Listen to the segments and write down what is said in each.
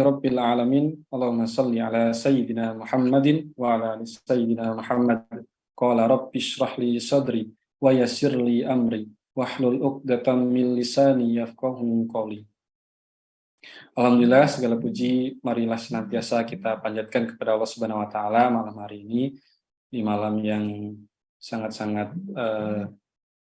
rabbil alamin. Allahumma salli ala sayyidina Muhammadin wa ala ali sayyidina Muhammad. Qala rabbi shrah li sadri wa yassir li amri wahlul 'uqdatam min lisani yafqahu qawli. Alhamdulillah, segala puji marilah senantiasa kita panjatkan kepada Allah Subhanahu wa taala malam hari ini, di malam yang sangat-sangat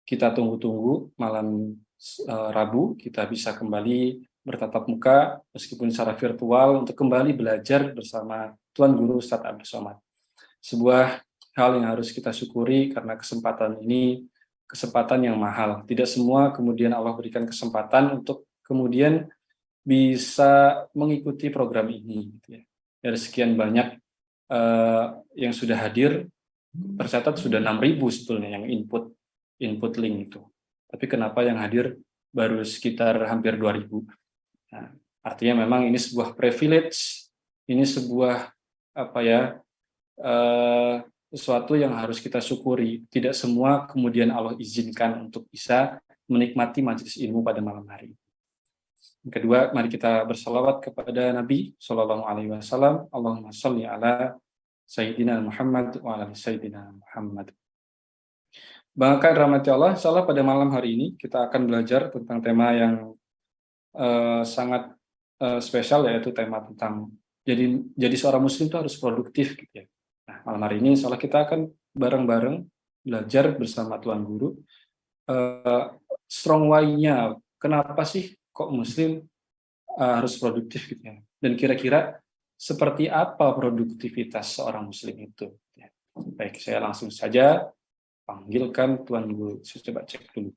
kita tunggu-tunggu, malam Rabu kita bisa kembali bertatap muka meskipun secara virtual untuk kembali belajar bersama Tuan Guru Ustadz Abdul Somad. Sebuah hal yang harus kita syukuri karena kesempatan ini kesempatan yang mahal. Tidak semua kemudian Allah berikan kesempatan untuk kemudian bisa mengikuti program ini. Gitu ya. Dari sekian banyak yang sudah hadir, tercatat sudah 6.000 sebetulnya yang input link itu. Tapi kenapa yang hadir baru sekitar hampir 2.000? Nah, artinya memang ini sebuah privilege, ini sebuah sesuatu yang harus kita syukuri. Tidak semua kemudian Allah izinkan untuk bisa menikmati majelis ilmu pada malam hari. Yang kedua, mari kita bersalawat kepada Nabi Shallallahu Alaihi Wasallam. Allahumma sholli ala Sayyidina Muhammad wa ala Sayyidina Muhammad. Bangga rahmati Allah, insyaallah pada malam hari ini kita akan belajar tentang tema yang sangat spesial, yaitu tema tentang jadi seorang muslim itu harus produktif gitu ya. Nah, malam hari ini insyaallah kita akan bareng-bareng belajar bersama Tuan Guru strong why-nya, kenapa sih kok muslim harus produktif gitu ya. Dan kira-kira seperti apa produktivitas seorang muslim itu ya. Baik, saya langsung saja panggilkan Tuan Guru. Saya coba cek dulu.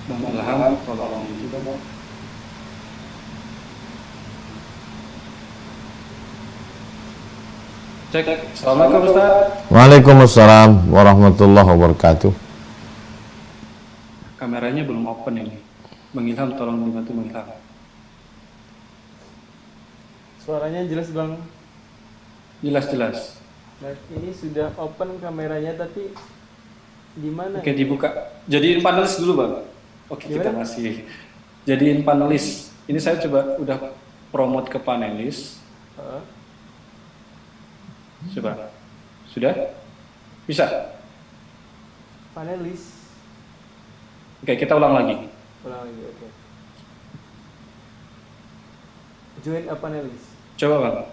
Bang Ilham, tolong juga Bang. Cek. Assalamualaikum Ustaz. Waalaikumsalam warahmatullahi wabarakatuh. Kameranya belum open ini. Bang Ilham, tolong dibantu Bang Ilham. Suaranya jelas Bang? Jelas. Nah, ini sudah open kameranya tapi di mana? Oke, dibuka. Jadiin panelis dulu Bang. Oke, gimana? kita masih jadiin panelis. Ini saya coba udah promote ke panelis. Coba. Sudah? Bisa? Panelis. Oke, kita ulang lagi. Oke. Join a panelis. Coba Bang.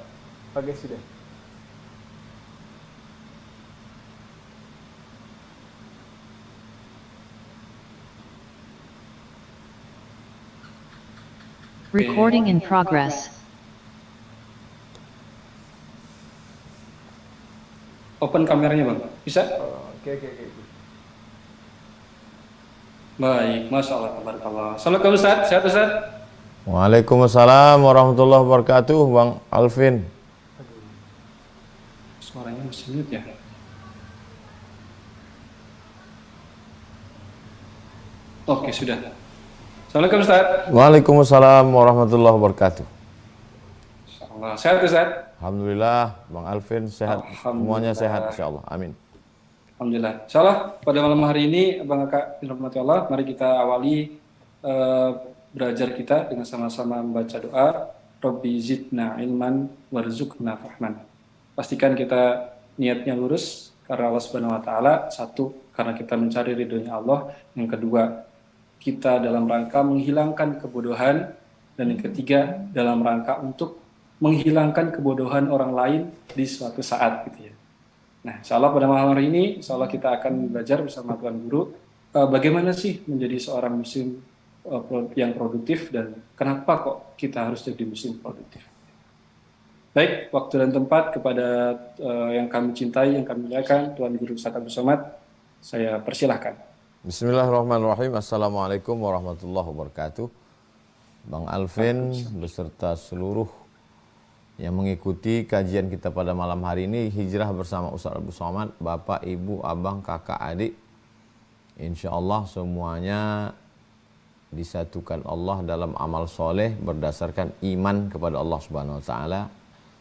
Oke, sudah. Recording in progress. Open kameranya Bang. Bisa? Oke. Baik, Masya Allah, tabarakallah. Assalamualaikum Ustaz, sehat Ustaz? Waalaikumsalam warahmatullahi wabarakatuh, Bang Alvin. Suaranya masih mute ya? Oke, sudah. Assalamualaikum Ustaz. Waalaikumsalam warahmatullahi wabarakatuh. Insyaallah. Sehat Ustaz? Alhamdulillah, Bang Alvin sehat. Semuanya sehat insyaallah. Amin. Alhamdulillah. Insyaallah pada malam hari ini Bang Kakak dirahmati Allah, mari kita awali belajar kita dengan sama-sama membaca doa Rabbi zidna ilman warzuqna fahman. Pastikan kita niatnya lurus karena Allah Subhanahu wa taala. Satu, karena kita mencari ridhonya Allah. Yang kedua, kita dalam rangka menghilangkan kebodohan. Dan yang ketiga, dalam rangka untuk menghilangkan kebodohan orang lain di suatu saat gitu ya. Nah, insyaallah pada malam hari ini, insyaallah kita akan belajar bersama Tuan Guru bagaimana sih menjadi seorang muslim yang produktif dan kenapa kok kita harus jadi muslim produktif. Baik, waktu dan tempat kepada yang kami cintai, yang kami muliakan, Tuan Guru Ustadz Abdul Somad, saya persilahkan. Bismillahirrahmanirrahim. Assalamualaikum warahmatullahi wabarakatuh. Bang Alvin beserta seluruh yang mengikuti kajian kita pada malam hari ini, hijrah bersama Ustadz Abdul Somad, Bapak, Ibu, Abang, Kakak, Adik. Insya Allah semuanya disatukan Allah dalam amal soleh berdasarkan iman kepada Allah Subhanahu Wa Taala.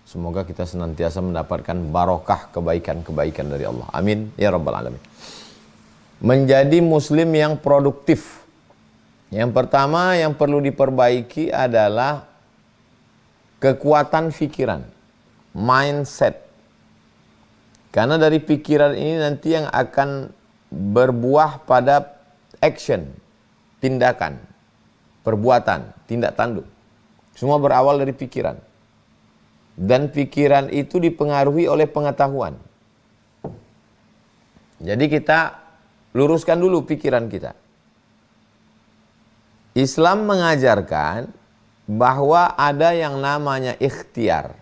Semoga kita senantiasa mendapatkan barokah kebaikan-kebaikan dari Allah. Amin ya rabbal alamin. Menjadi muslim yang produktif. Yang pertama yang perlu diperbaiki adalah kekuatan pikiran, mindset. Karena dari pikiran ini nanti yang akan berbuah pada action, tindakan, perbuatan, tindak tanduk. Semua berawal dari pikiran. Dan pikiran itu dipengaruhi oleh pengetahuan. Jadi kita luruskan dulu pikiran kita. Islam mengajarkan bahwa ada yang namanya ikhtiar.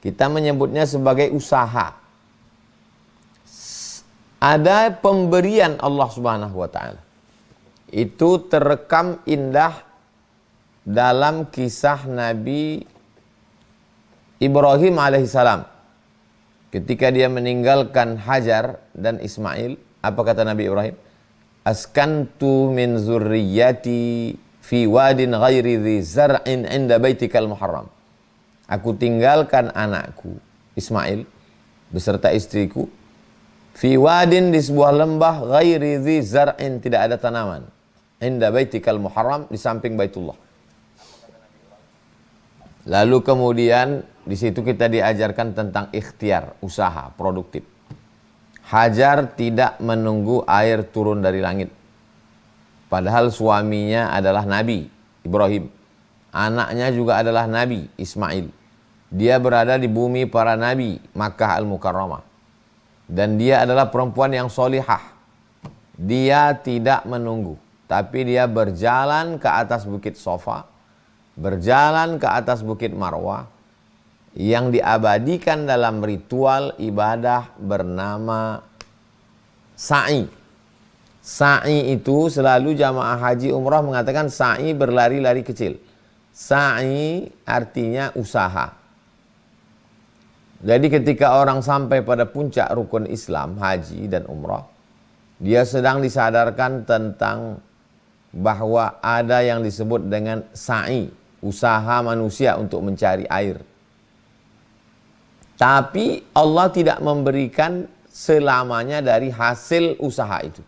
Kita menyebutnya sebagai usaha. Ada pemberian Allah Subhanahu wa taala. Itu terekam indah dalam kisah Nabi Ibrahim alaihissalam. Ketika dia meninggalkan Hajar dan Ismail, apa kata Nabi Ibrahim? Askantu min zurriyati fi wadin ghairi dhi zar'in inda baitikal muharram. Aku tinggalkan anakku Ismail beserta istriku fi wadin, di sebuah lembah, ghairi dhi zar'in, tidak ada tanaman, inda baitikal muharram, di samping Baitullah. Lalu kemudian di situ kita diajarkan tentang ikhtiar, usaha, produktif. Hajar tidak menunggu air turun dari langit. Padahal suaminya adalah Nabi Ibrahim. Anaknya juga adalah Nabi Ismail. Dia berada di bumi para nabi, Makkah Al-Mukarramah. Dan dia adalah perempuan yang solihah. Dia tidak menunggu, tapi dia berjalan ke atas bukit Sofa, berjalan ke atas bukit Marwah, yang diabadikan dalam ritual ibadah bernama sa'i. Sa'i itu selalu jamaah haji umrah mengatakan sa'i berlari-lari kecil. Sa'i artinya usaha. Jadi ketika orang sampai pada puncak rukun Islam, haji dan umrah, dia sedang disadarkan tentang bahwa ada yang disebut dengan sa'i, usaha manusia untuk mencari air. Tapi Allah tidak memberikan selamanya dari hasil usaha itu.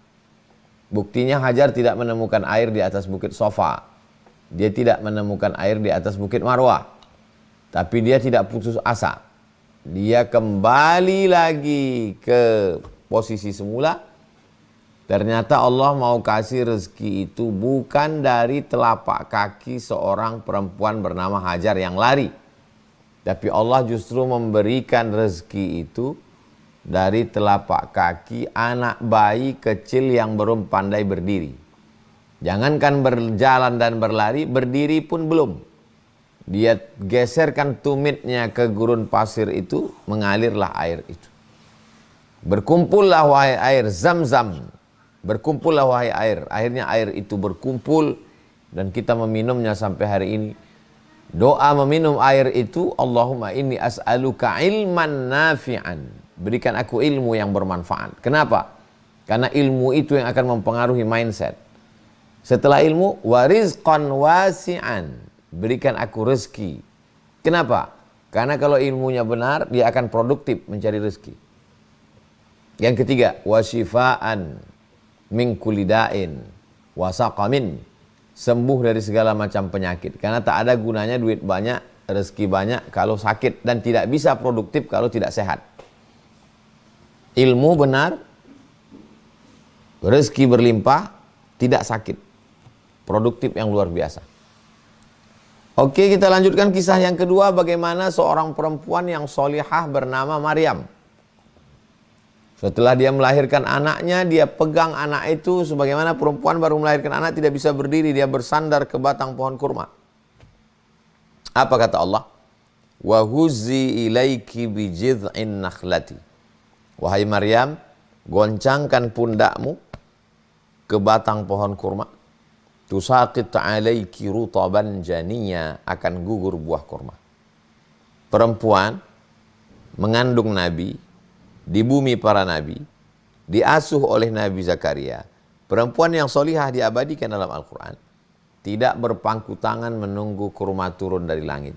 Buktinya Hajar tidak menemukan air di atas bukit Sofa. Dia tidak menemukan air di atas bukit Marwah. Tapi dia tidak putus asa. Dia kembali lagi ke posisi semula. Ternyata Allah mau kasih rezeki itu bukan dari telapak kaki seorang perempuan bernama Hajar yang lari. Tapi Allah justru memberikan rezeki itu dari telapak kaki anak bayi kecil yang belum pandai berdiri. Jangankan berjalan dan berlari, berdiri pun belum. Dia geserkan tumitnya ke gurun pasir itu, mengalirlah air itu. Berkumpullah wahai air Zam-Zam. Berkumpullah wahai air. Akhirnya air itu berkumpul dan kita meminumnya sampai hari ini. Doa meminum air itu, Allahumma inni as'aluka ilman nafi'an. Berikan aku ilmu yang bermanfaat. Kenapa? Karena ilmu itu yang akan mempengaruhi mindset. Setelah ilmu, warizqan wasi'an. Berikan aku rezeki. Kenapa? Karena kalau ilmunya benar, dia akan produktif mencari rezeki. Yang ketiga, wasyifaan min kulli da'in wasaqamin. Sembuh dari segala macam penyakit. Karena tak ada gunanya duit banyak, rezeki banyak kalau sakit. Dan tidak bisa produktif kalau tidak sehat. Ilmu benar, rezeki berlimpah, tidak sakit. Produktif yang luar biasa. Oke, kita lanjutkan kisah yang kedua. Bagaimana seorang perempuan yang solihah bernama Maryam. Setelah dia melahirkan anaknya, dia pegang anak itu sebagaimana perempuan baru melahirkan anak tidak bisa berdiri, dia bersandar ke batang pohon kurma. Apa kata Allah? Wa huzzi ilaiki bi jid'in nakhlati. Wahai Maryam, goncangkan pundakmu ke batang pohon kurma. Tusaqit 'alaiki rutaban janiyya, akan gugur buah kurma. Perempuan mengandung nabi di bumi para nabi, diasuh oleh Nabi Zakaria. Perempuan yang solihah diabadikan dalam Al-Quran. Tidak berpangku tangan menunggu kurma turun dari langit.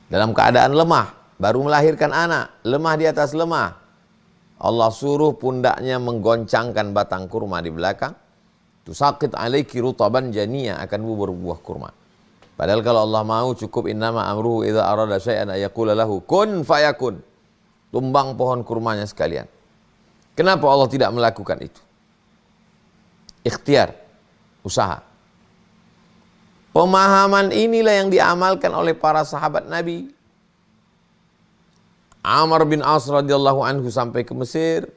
dalam keadaan lemah, baru melahirkan anak, lemah di atas lemah. Allah suruh pundaknya menggoncangkan batang kurma di belakang. Tusaqit alaiki rutaban janiya, akan berbuah kurma. Padahal kalau Allah mau cukup innama amruhu idza arada syai'an ayaqula lahu kun fayakun. Tumbang pohon kurmanya sekalian. Kenapa Allah tidak melakukan itu? Ikhtiar, usaha. Pemahaman inilah yang diamalkan oleh para sahabat Nabi. Amr bin As radhiyallahu anhu sampai ke Mesir.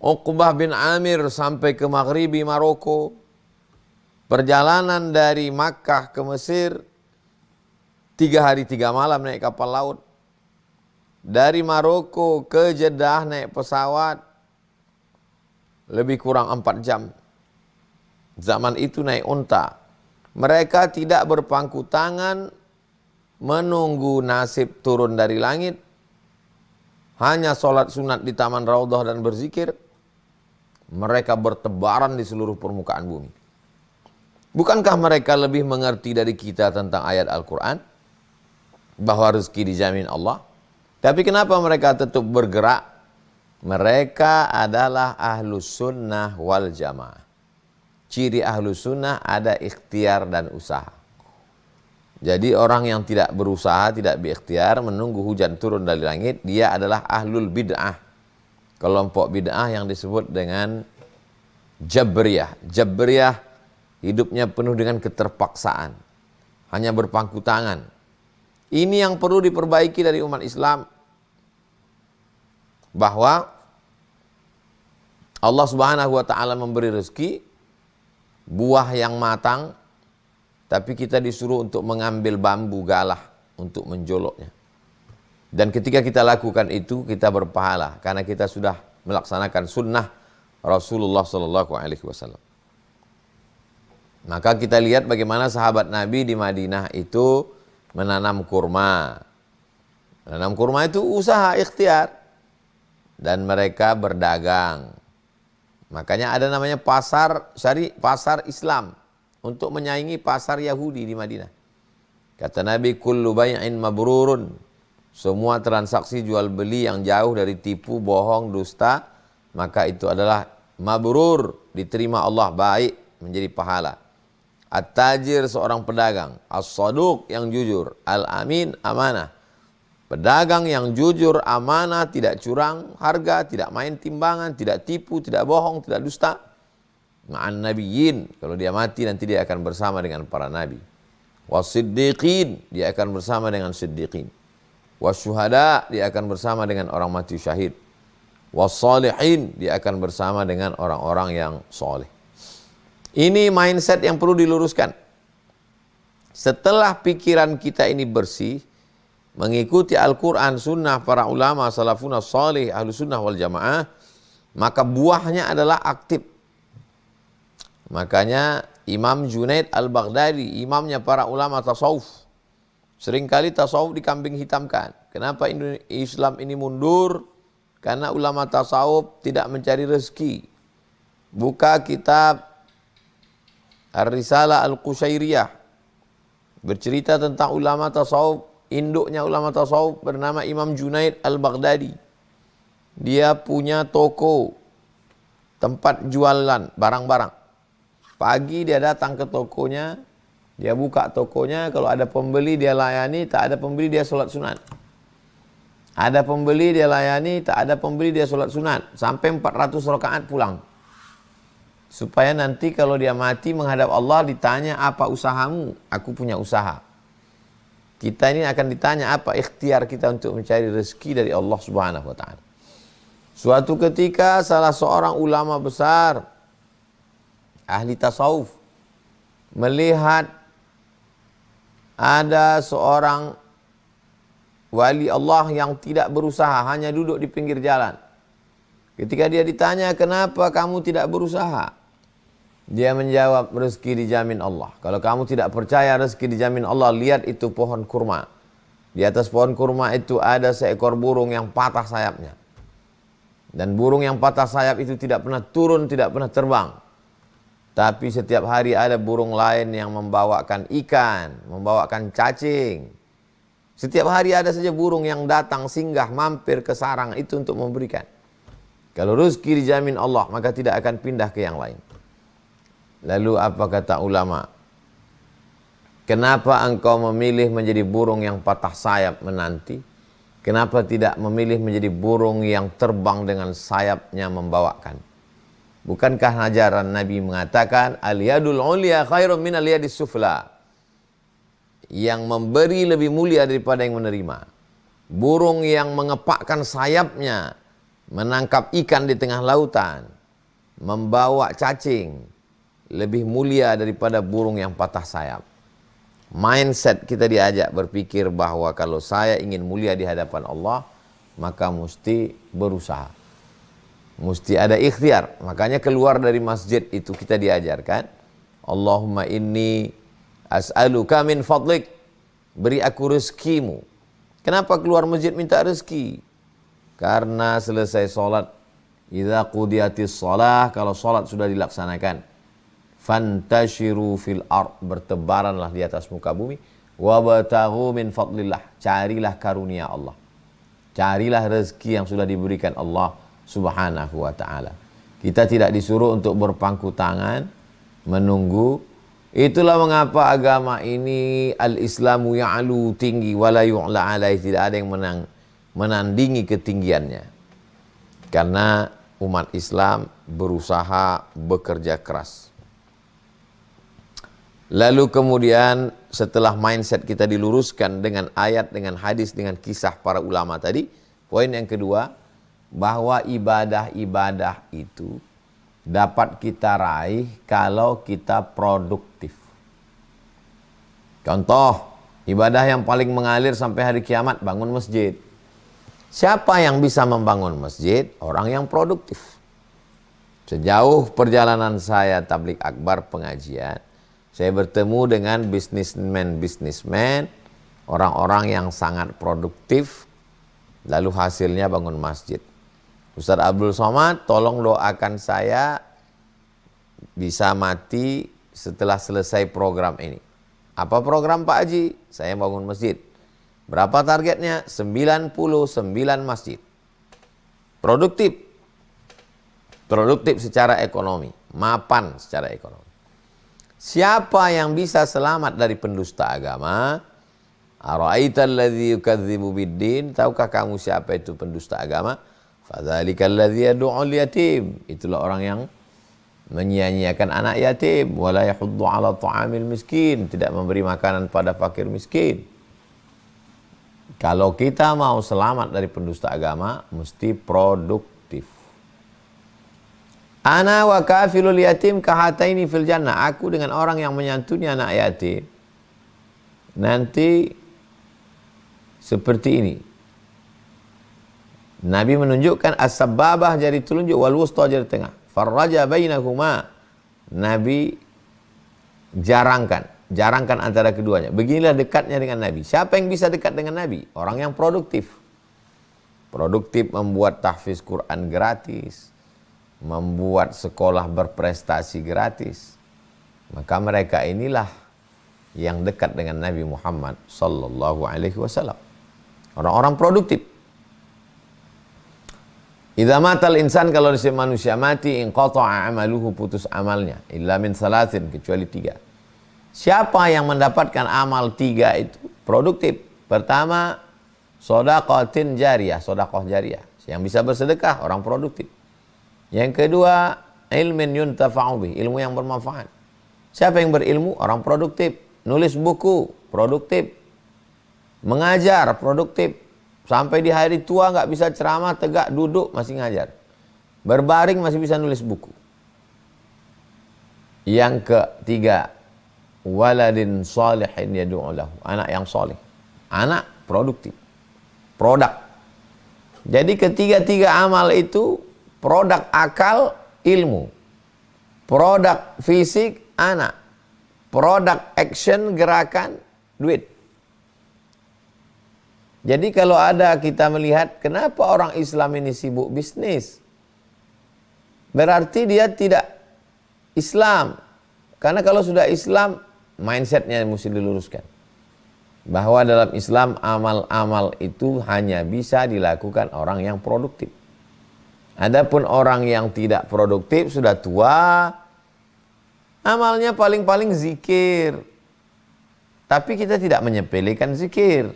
Uqbah bin Amir sampai ke Maghribi Maroko. Perjalanan dari Makkah ke Mesir 3 hari 3 malam naik kapal laut. Dari Maroko ke Jeddah naik pesawat lebih kurang 4 jam. Zaman itu naik unta. Mereka tidak berpangku tangan menunggu nasib turun dari langit. Hanya sholat sunat di Taman Raudhah dan berzikir. Mereka bertebaran di seluruh permukaan bumi. Bukankah mereka lebih mengerti dari kita tentang ayat Al-Quran? Bahwa rezeki dijamin Allah. Tapi kenapa mereka tetap bergerak? Mereka adalah ahlus sunnah wal jamaah. Ciri ahlus sunnah ada ikhtiar dan usaha. Jadi orang yang tidak berusaha, tidak berikhtiar, menunggu hujan turun dari langit, dia adalah ahlul bid'ah. Kelompok bid'ah yang disebut dengan Jabriyah. Jabriyah hidupnya penuh dengan keterpaksaan. Hanya berpangku tangan. Ini yang perlu diperbaiki dari umat Islam. Bahwa Allah Subhanahu wa ta'ala memberi rezeki, buah yang matang, tapi kita disuruh untuk mengambil bambu galah untuk menjoloknya. Dan ketika kita lakukan itu, kita berpahala karena kita sudah melaksanakan sunnah Rasulullah SAW. Maka kita lihat bagaimana sahabat Nabi di Madinah itu menanam kurma. Menanam kurma itu usaha ikhtiar. Dan mereka berdagang. Makanya ada namanya pasar syari, pasar Islam. Untuk menyaingi pasar Yahudi di Madinah. Kata Nabi, kullu bay'in mabrurun. Semua transaksi jual beli yang jauh dari tipu, bohong, dusta, maka itu adalah mabrur, diterima Allah, baik, menjadi pahala. At-tajir, seorang pedagang. As-saduq, yang jujur. Al-amin, amanah. Pedagang yang jujur, amanah, tidak curang harga, tidak main timbangan, tidak tipu, tidak bohong, tidak dusta. Ma'an nabiyyin, kalau dia mati nanti dia akan bersama dengan para nabi. Wasiddiqin, dia akan bersama dengan siddiqin. Wasyuhada, dia akan bersama dengan orang mati syahid. Wassalihin, dia akan bersama dengan orang-orang yang soleh. Ini mindset yang perlu diluruskan. Setelah pikiran kita ini bersih, mengikuti Al-Quran, sunnah para ulama, salafuna salih, ahlu sunnah wal jamaah, maka buahnya adalah aktif. Makanya Imam Junaid al-Baghdadi, imamnya para ulama tasawuf, seringkali tasawuf dikambing hitamkan. Kenapa Islam ini mundur? Karena ulama tasawuf tidak mencari rezeki. Buka kitab Ar-Risalah Al-Qushairiyah, bercerita tentang ulama tasawuf. Induknya ulama tasawuf bernama Imam Junaid al-Baghdadi. Dia punya toko, tempat jualan barang-barang. Pagi dia datang ke tokonya, dia buka tokonya, kalau ada pembeli dia layani, tak ada pembeli dia sholat sunat. Ada pembeli dia layani, tak ada pembeli dia sholat sunat. Sampai 400 rakaat pulang. Supaya nanti kalau dia mati menghadap Allah ditanya, apa usahamu? Aku punya usaha. Kita ini akan ditanya apa ikhtiar kita untuk mencari rezeki dari Allah Subhanahu wa ta'ala. Suatu ketika salah seorang ulama besar, ahli tasawuf, melihat ada seorang wali Allah yang tidak berusaha, hanya duduk di pinggir jalan. Ketika dia ditanya, kenapa kamu tidak berusaha? Dia menjawab, rezeki dijamin Allah. Kalau kamu tidak percaya rezeki dijamin Allah, lihat itu pohon kurma. Di atas pohon kurma itu ada seekor burung yang patah sayapnya. Dan burung yang patah sayap itu tidak pernah turun, tidak pernah terbang. Tapi setiap hari ada burung lain yang membawakan ikan, membawakan cacing. Setiap hari ada saja burung yang datang, singgah, mampir ke sarang itu untuk memberikan. Kalau rezeki dijamin Allah, maka tidak akan pindah ke yang lain. Lalu apa kata ulama? Kenapa engkau memilih menjadi burung yang patah sayap menanti? Kenapa tidak memilih menjadi burung yang terbang dengan sayapnya membawakan? Bukankah ajaran Nabi mengatakan al-yadul ulya khairun min al-yadis sufla? Yang memberi lebih mulia daripada yang menerima. Burung yang mengepakkan sayapnya, menangkap ikan di tengah lautan, membawa cacing, lebih mulia daripada burung yang patah sayap. Mindset kita diajak berpikir bahwa kalau saya ingin mulia di hadapan Allah, maka mesti berusaha. Mesti ada ikhtiar. Makanya keluar dari masjid itu kita diajarkan, Allahumma inni as'aluka min fadlik, beri aku rezekimu. Kenapa keluar masjid minta rezeki? Karena selesai sholat, idza qudiyatis shalah, kalau sholat sudah dilaksanakan, fantashiru fil ard, bertebaranlah di atas muka bumi, wabtaghu min fadlillah, carilah karunia Allah, carilah rezeki yang sudah diberikan Allah subhanahu wa ta'ala. Kita tidak disuruh untuk berpangku tangan menunggu. Itulah mengapa agama ini al-Islamu ya'lu, tinggi, wala yu'la alaih, tidak ada yang menandingi ketinggiannya. Karena umat Islam berusaha, bekerja keras. Lalu kemudian setelah mindset kita diluruskan dengan ayat, dengan hadis, dengan kisah para ulama tadi, poin yang kedua, bahwa ibadah-ibadah itu dapat kita raih kalau kita produktif. Contoh, ibadah yang paling mengalir sampai hari kiamat, bangun masjid. Siapa yang bisa membangun masjid? Orang yang produktif. Sejauh perjalanan saya tabligh akbar pengajian, saya bertemu dengan bisnismen, orang-orang yang sangat produktif, lalu hasilnya bangun masjid. Ustaz Abdul Somad, tolong doakan saya bisa mati setelah selesai program ini. Apa program Pak Haji? Saya bangun masjid. Berapa targetnya? 99 masjid. Produktif. Produktif secara ekonomi. Mapan secara ekonomi. Siapa yang bisa selamat dari pendusta agama? Ara'aital ladzi yukadzibu biddin? Tahukah kamu siapa itu pendusta agama? Fadzalikal ladzi yad'ul yatim. Itulah orang yang menyia-nyiakan anak yatim, wala yahuddu 'ala ta'amil miskin, tidak memberi makanan pada fakir miskin. Kalau kita mau selamat dari pendusta agama, mesti produktif. Ana wa kafilul yatim kahataini fil jannah. Aku dengan orang yang menyantuni anak yatim nanti seperti ini. Nabi menunjukkan as-sababah, jari telunjuk, wal wusta, jari tengah. Farraja bainahuma. Nabi jarangkan antara keduanya. Beginilah dekatnya dengan Nabi. Siapa yang bisa dekat dengan Nabi? Orang yang produktif. Produktif membuat tahfiz Quran gratis, membuat sekolah berprestasi gratis. Maka mereka inilah yang dekat dengan Nabi Muhammad sallallahu alaihi wasallam. Orang-orang produktif. Idza matal insan, kalau si manusia mati, inqata'a amaluhu, putus amalnya, illa min salasin, kecuali 3. Siapa yang mendapatkan amal 3 itu? Produktif. Pertama, shadaqatin jariyah, sedekah jariyah. Yang bisa bersedekah, orang produktif. Yang kedua, ilmin yuntafa'u bih, ilmu yang bermanfaat. Siapa yang berilmu? Orang produktif. Nulis buku, produktif. Mengajar, produktif. Sampai di hari tua nggak bisa ceramah, tegak duduk masih ngajar. Berbaring masih bisa nulis buku. Yang ketiga, waladin salihin yad'u lahu, anak yang soleh. Anak produktif. Produk. Jadi ketiga-tiga amal itu, produk akal, ilmu. Produk fisik, anak. Produk action, gerakan, duit. Jadi kalau ada kita melihat kenapa orang Islam ini sibuk bisnis, berarti dia tidak Islam. Karena kalau sudah Islam, mindsetnya mesti diluruskan. bahwa dalam Islam amal-amal itu hanya bisa dilakukan orang yang produktif. Adapun orang yang tidak produktif, sudah tua, amalnya paling-paling zikir. Tapi kita tidak menyepelekan zikir.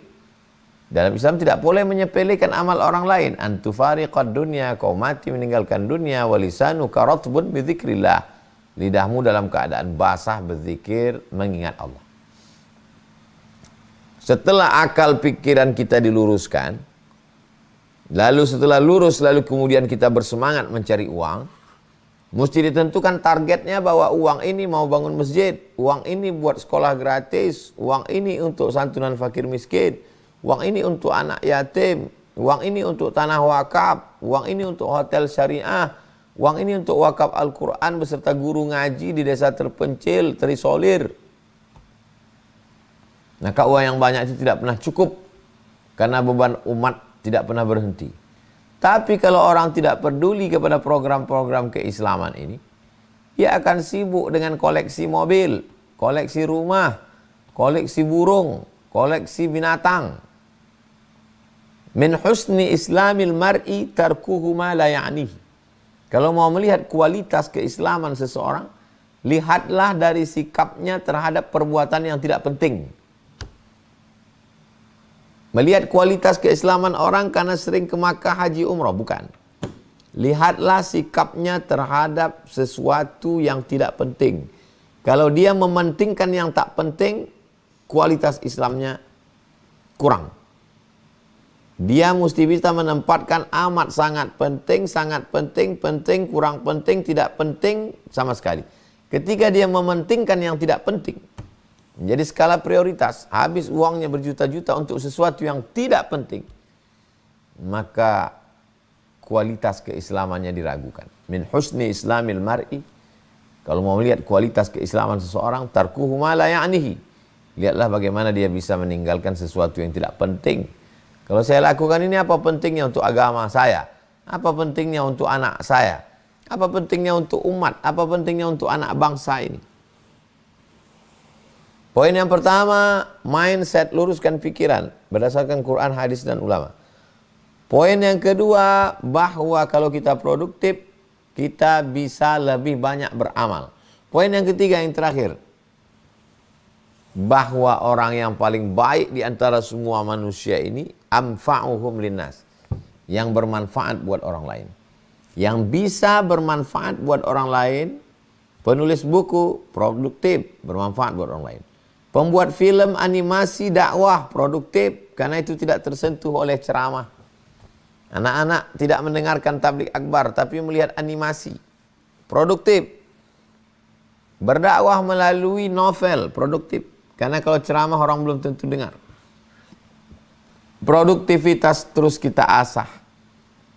Dalam Islam tidak boleh menyepelekan amal orang lain. Antufariqad dunya, kau mati meninggalkan dunia, walisanu karatbun bidzikrillah. Lidahmu dalam keadaan basah berzikir mengingat Allah. Setelah akal pikiran kita diluruskan, lalu setelah lurus, lalu kemudian kita bersemangat mencari uang, mesti ditentukan targetnya bahwa uang ini mau bangun masjid, uang ini buat sekolah gratis, uang ini untuk santunan fakir miskin, uang ini untuk anak yatim, uang ini untuk tanah wakaf, uang ini untuk hotel syariah, uang ini untuk wakaf Al-Quran beserta guru ngaji di desa terpencil, terisolir. Maka uang yang banyak itu tidak pernah cukup karena beban umat tidak pernah berhenti. Tapi kalau orang tidak peduli kepada program-program keislaman ini, dia akan sibuk dengan koleksi mobil, koleksi rumah, koleksi burung, koleksi binatang. Min husni islamil mar'i tarkuhu ma la ya'nihi. Kalau mau melihat kualitas keislaman seseorang, lihatlah dari sikapnya terhadap perbuatan yang tidak penting. Melihat kualitas keislaman orang karena sering ke Makkah, haji, umrah, bukan. Lihatlah sikapnya terhadap sesuatu yang tidak penting. Kalau dia mementingkan yang tak penting, kualitas Islamnya kurang. Dia mesti bisa menempatkan amat sangat penting, penting, kurang penting, tidak penting sama sekali. Ketika dia mementingkan yang tidak penting, menjadi skala prioritas, habis uangnya berjuta-juta untuk sesuatu yang tidak penting, maka kualitas keislamannya diragukan. Min husni islamil mar'i, kalau mau melihat kualitas keislaman seseorang, tarkuhu ma la ya'nihi. Lihatlah bagaimana dia bisa meninggalkan sesuatu yang tidak penting. Kalau saya lakukan ini, apa pentingnya untuk agama saya? Apa pentingnya untuk anak saya? Apa pentingnya untuk umat? Apa pentingnya untuk anak bangsa ini? Poin yang pertama, mindset, luruskan pikiran berdasarkan Quran, hadis, dan ulama. Poin yang kedua, bahwa kalau kita produktif, kita bisa lebih banyak beramal. Poin yang ketiga, yang terakhir, bahwa orang yang paling baik di antara semua manusia ini, amfa'uhum linnas, yang bermanfaat buat orang lain. Yang bisa bermanfaat buat orang lain, penulis buku, produktif, bermanfaat buat orang lain. Pembuat film, animasi, dakwah, produktif, karena itu tidak tersentuh oleh ceramah. Anak-anak tidak mendengarkan tabligh akbar, tapi melihat animasi, produktif. Berdakwah melalui novel, produktif, karena kalau ceramah orang belum tentu dengar. Produktivitas terus kita asah.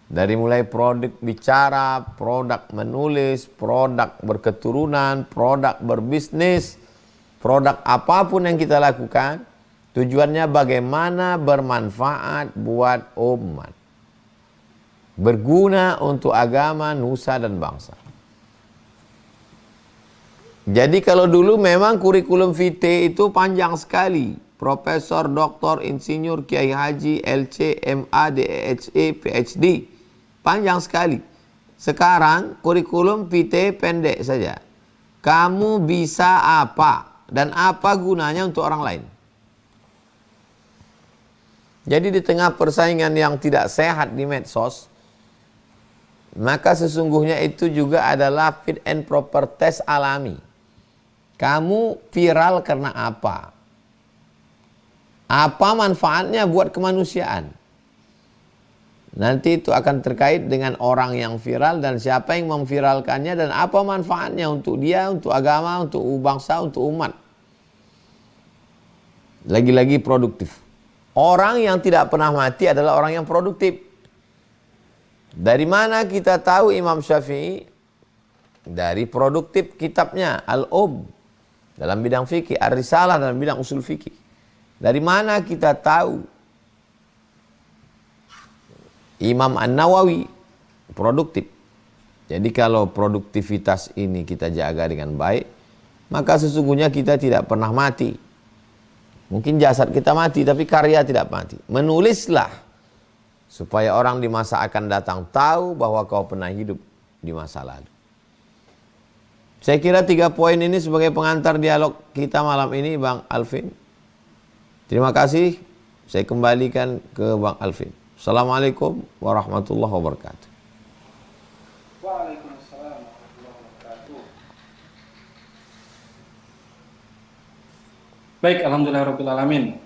Dari mulai produk bicara, produk menulis, produk berketurunan, produk berbisnis, produk apapun yang kita lakukan, tujuannya bagaimana bermanfaat buat umat. Berguna untuk agama, nusa, dan bangsa. Jadi kalau dulu memang kurikulum vitae itu panjang sekali. Profesor, doktor, insinyur, kiai haji, LC, MA, DHE, PhD. Panjang sekali. Sekarang kurikulum vitae pendek saja. Kamu bisa apa? Dan apa gunanya untuk orang lain? Jadi di tengah persaingan yang tidak sehat di medsos, maka sesungguhnya itu juga adalah fit and proper test alami. Kamu viral karena apa? Apa manfaatnya buat kemanusiaan? Nanti itu akan terkait dengan orang yang viral dan siapa yang memviralkannya dan apa manfaatnya untuk dia, untuk agama, untuk bangsa, untuk umat. Lagi-lagi produktif. Orang yang tidak pernah mati adalah orang yang produktif. Dari mana kita tahu Imam Syafi'i? Dari produktif kitabnya Al-Um dalam bidang fikih, Ar-Risalah dalam bidang usul fikih. Dari mana kita tahu Imam An-Nawawi produktif? Jadi kalau produktivitas ini kita jaga dengan baik, maka sesungguhnya kita tidak pernah mati. Mungkin jasad kita mati, tapi karya tidak mati. Menulislah, supaya orang di masa akan datang tahu bahwa kau pernah hidup di masa lalu. Saya kira 3 poin ini sebagai pengantar dialog kita malam ini, Bang Alvin. Terima kasih. Saya kembalikan ke Bang Alvin. Assalamualaikum warahmatullahi wabarakatuh. Waalaikumsalam warahmatullahi wabarakatuh. Baik, alhamdulillahirrahmanirrahim.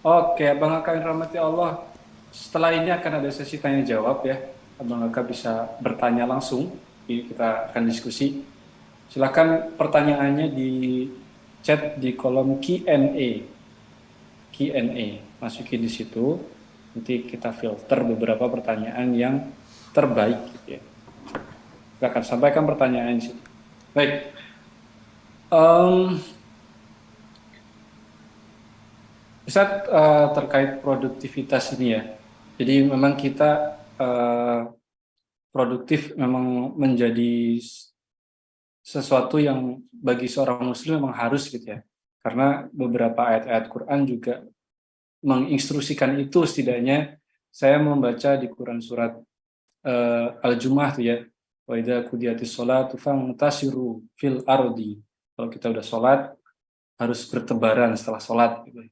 Oke, Abang Aka yang rahmati Allah. Setelah ini akan ada sesi tanya jawab ya. Abang Aka bisa bertanya langsung. Ini kita akan diskusi. Silakan pertanyaannya di chat di kolom Q&A. Masukin di situ. Nanti kita filter beberapa pertanyaan yang terbaik gitu ya. Kita akan sampaikan pertanyaan di situ. Baik. Ustaz, terkait produktivitas ini ya. Jadi memang kita produktif memang menjadi sesuatu yang bagi seorang muslim memang harus gitu ya. Karena beberapa ayat-ayat Quran juga menginstruksikan itu. Setidaknya saya membaca di Quran surat Al-Jumu'ah tuh ya. Wa idza qudiyatis sholatu fantasiru fil ardi. Kalau kita udah sholat harus bertebaran setelah sholat gitu.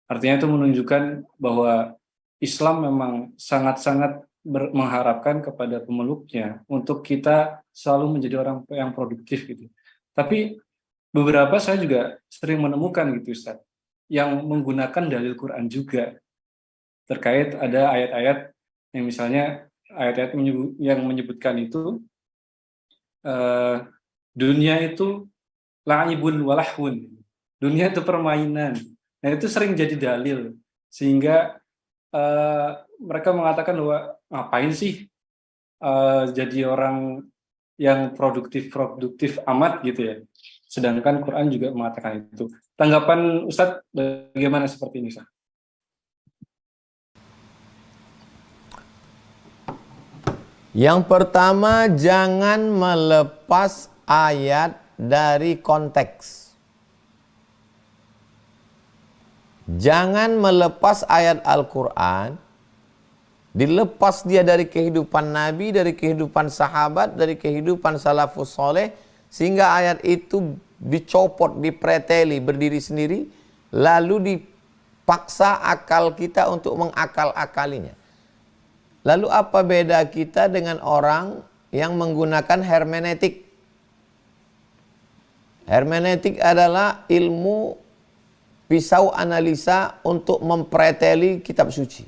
Artinya itu menunjukkan bahwa Islam memang sangat-sangat mengharapkan kepada pemeluknya untuk kita selalu menjadi orang yang produktif gitu. Tapi beberapa saya juga sering menemukan gitu Ustaz, yang menggunakan dalil Quran juga terkait ada ayat-ayat yang misalnya ayat-ayat yang menyebutkan itu dunia itu la'ibun walahun, dunia itu permainan. Nah itu sering jadi dalil sehingga mereka mengatakan bahwa ngapain sih jadi orang yang produktif amat gitu ya. Sedangkan Quran juga mengatakan itu. Tanggapan Ustadz bagaimana seperti ini, Ustadz? Yang pertama, jangan melepas ayat dari konteks. Jangan melepas ayat Al-Quran, dilepas dia dari kehidupan Nabi, dari kehidupan sahabat, dari kehidupan salafus soleh, sehingga ayat itu dicopot, dipreteli, berdiri sendiri, lalu dipaksa akal kita untuk mengakal-akalinya. Lalu apa beda kita dengan orang yang menggunakan hermeneutik? Hermeneutik adalah ilmu pisau analisa untuk mempreteli kitab suci.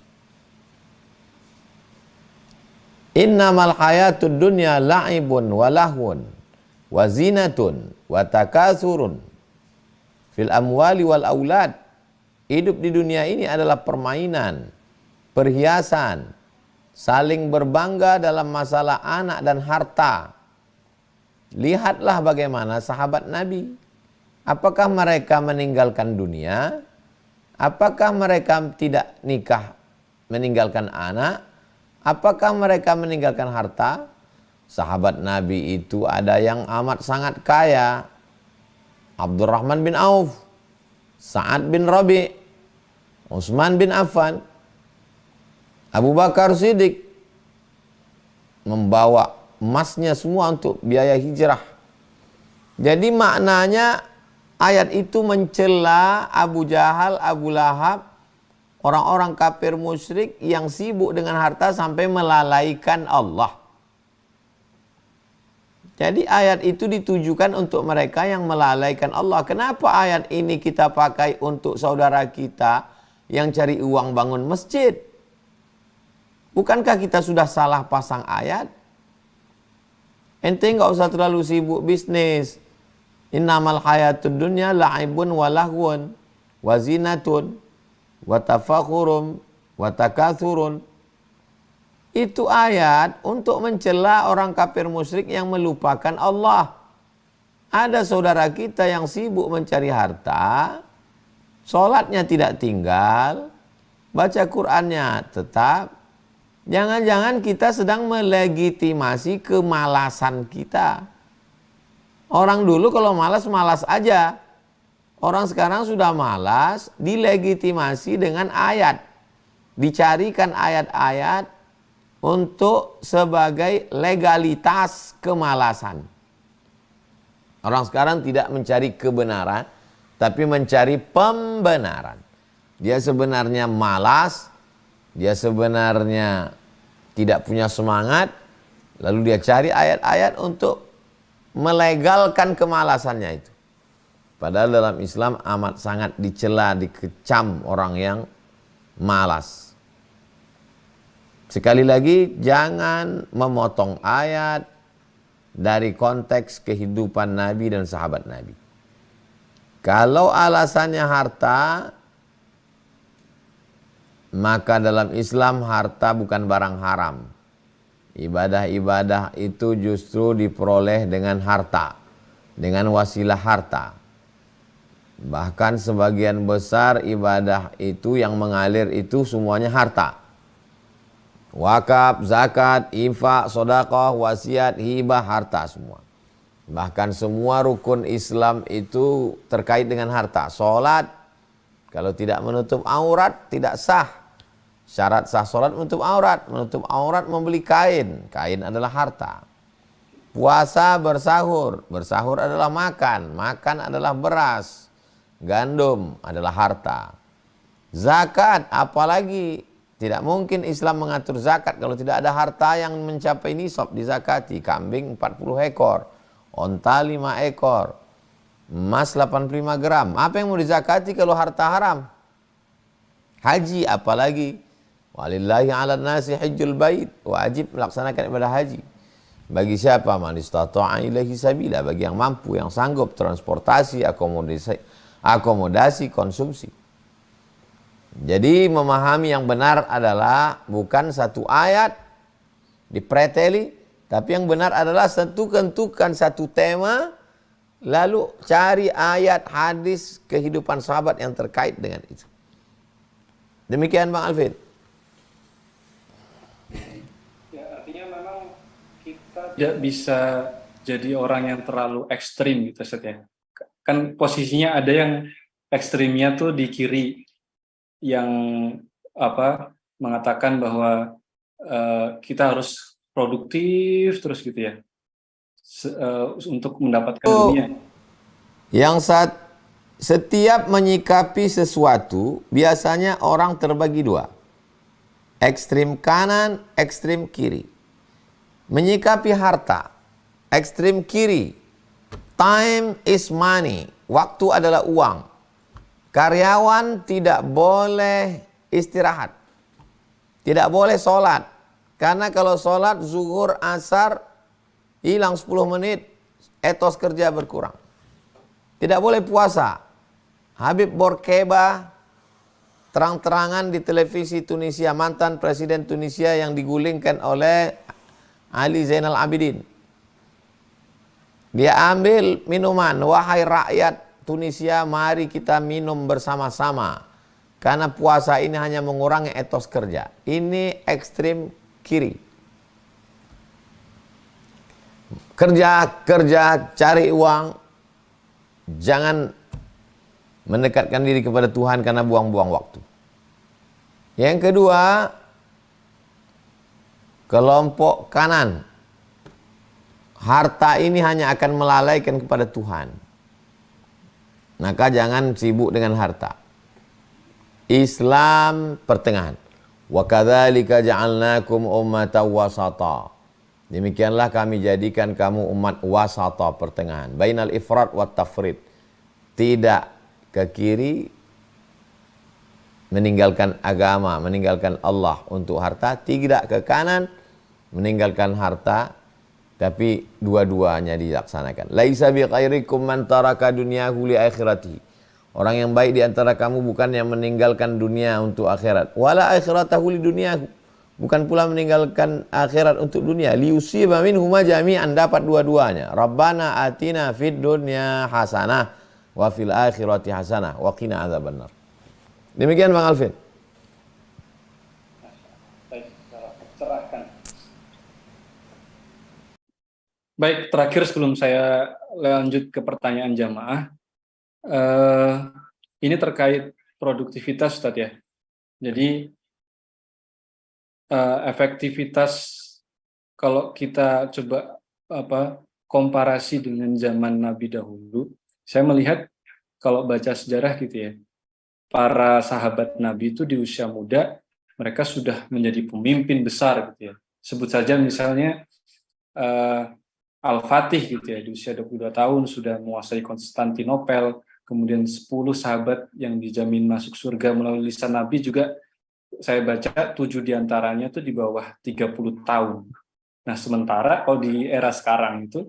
Innamal hayatud dunya la'ibun wa lahwun wa zinatun wa takatsurun fil amwali wal aulad. Hidup di dunia ini adalah permainan, perhiasan, saling berbangga dalam masalah anak dan harta. Lihatlah bagaimana sahabat Nabi. Apakah mereka meninggalkan dunia? Apakah mereka tidak nikah meninggalkan anak? Apakah mereka meninggalkan harta? Sahabat Nabi itu ada yang amat sangat kaya. Abdurrahman bin Auf, Sa'ad bin Rabi', Utsman bin Affan, Abu Bakar Siddiq membawa emasnya semua untuk biaya hijrah. Jadi maknanya ayat itu mencela Abu Jahal, Abu Lahab, orang-orang kafir musyrik yang sibuk dengan harta sampai melalaikan Allah. Jadi ayat itu ditujukan untuk mereka yang melalaikan Allah. Kenapa ayat ini kita pakai untuk saudara kita yang cari uang bangun masjid? Bukankah kita sudah salah pasang ayat? Ente nggak usah terlalu sibuk bisnis. Innamal hayatud dunya la'ibun wa lahwun wa zinatun wa tafakhurum wa takatsurun. Itu ayat untuk mencela orang kafir musyrik yang melupakan Allah. Ada saudara kita yang sibuk mencari harta, sholatnya tidak tinggal, baca Qur'annya tetap. Jangan-jangan kita sedang melegitimasi kemalasan kita. Orang dulu kalau malas, malas aja. Orang sekarang sudah malas, dilegitimasi dengan ayat. Dicarikan ayat-ayat untuk sebagai legalitas kemalasan. Orang sekarang tidak mencari kebenaran, tapi mencari pembenaran. Dia sebenarnya malas, dia sebenarnya tidak punya semangat, lalu dia cari ayat-ayat untuk melegalkan kemalasannya itu. Padahal dalam Islam amat sangat dicela, dikecam orang yang malas. Sekali lagi, jangan memotong ayat dari konteks kehidupan Nabi dan sahabat Nabi. Kalau alasannya harta, maka dalam Islam harta bukan barang haram. Ibadah-ibadah itu justru diperoleh dengan harta, dengan wasilah harta. Bahkan sebagian besar ibadah itu yang mengalir itu semuanya harta. Wakaf, zakat, infak, sedekah, wasiat, hibah, harta semua. Bahkan semua rukun Islam itu terkait dengan harta. Salat, kalau tidak menutup aurat tidak sah. Syarat sah salat menutup aurat membeli kain. Kain adalah harta. Puasa, bersahur adalah makan adalah beras. Gandum adalah harta. Zakat, apalagi tidak mungkin Islam mengatur zakat kalau tidak ada harta yang mencapai nisab dizakati. Kambing 40 ekor, onta 5 ekor, emas 85 gram. Apa yang mau dizakati kalau harta haram? Haji apalagi. Walillahi 'alan nasi hajjul bait. Wajib melaksanakan ibadah haji. Bagi siapa? Man istata'a ilaihi sabila, bagi yang mampu, yang sanggup transportasi, akomodasi, konsumsi. Jadi memahami yang benar adalah bukan satu ayat dipreteli, tapi yang benar adalah tentukan satu tema, lalu cari ayat, hadis, kehidupan sahabat yang terkait dengan itu. Demikian Bang Alvin. Ya, artinya memang kita tidak bisa jadi orang yang terlalu ekstrim gitu Ustaz ya. Kan posisinya ada yang ekstrimnya tuh di kiri, yang mengatakan bahwa kita harus produktif terus gitu ya, untuk mendapatkan dunia. Yang setiap menyikapi sesuatu biasanya orang terbagi dua, ekstrim kanan, ekstrim kiri. Menyikapi harta, ekstrim kiri, time is money, waktu adalah uang. Karyawan tidak boleh istirahat, tidak boleh sholat. Karena kalau sholat zuhur, asar, hilang 10 menit, etos kerja berkurang. Tidak boleh puasa. Habib Bourguiba terang-terangan di televisi Tunisia, mantan presiden Tunisia yang digulingkan oleh Ali Zainal Abidin. Dia ambil minuman, wahai rakyat Tunisia, mari kita minum bersama-sama. Karena puasa ini hanya mengurangi etos kerja. Ini ekstrim kiri. Kerja, cari uang. Jangan mendekatkan diri kepada Tuhan karena buang-buang waktu. Yang kedua, kelompok kanan. Harta ini hanya akan melalaikan kepada Tuhan. Maka jangan sibuk dengan harta. Islam pertengahan. Wa kadzalika ja'alnakum ummatan wasata. Demikianlah kami jadikan kamu umat wasata, pertengahan. Bainal ifrat wa tafrid. Tidak ke kiri meninggalkan agama, meninggalkan Allah untuk harta, tidak ke kanan meninggalkan harta, tapi dua-duanya dilaksanakan. Laisa bi khairikum man taraka dunyahu li akhiratihi. Orang yang baik di antara kamu bukan yang meninggalkan dunia untuk akhirat. Wala akhiratahu li dunyahu. Bukan pula meninggalkan akhirat untuk dunia. Liusiba minhuma jami'an, dapat dua-duanya. Rabbana atina fid dunya hasanah wa fil akhirati hasanah wa qina adzabannar. Demikian Bang Alvin. Baik, terakhir sebelum saya lanjut ke pertanyaan jamaah, Eh, ini terkait produktivitas, Ustadz ya. Jadi efektivitas kalau kita coba komparasi dengan zaman Nabi dahulu, saya melihat kalau baca sejarah gitu ya, para sahabat Nabi itu di usia muda mereka sudah menjadi pemimpin besar gitu ya. Sebut saja misalnya Al-Fatih gitu ya, di usia 22 tahun sudah menguasai Konstantinopel, kemudian 10 sahabat yang dijamin masuk surga melalui lisan Nabi juga saya baca 7 diantaranya itu di bawah 30 tahun. Nah, sementara kalau di era sekarang itu,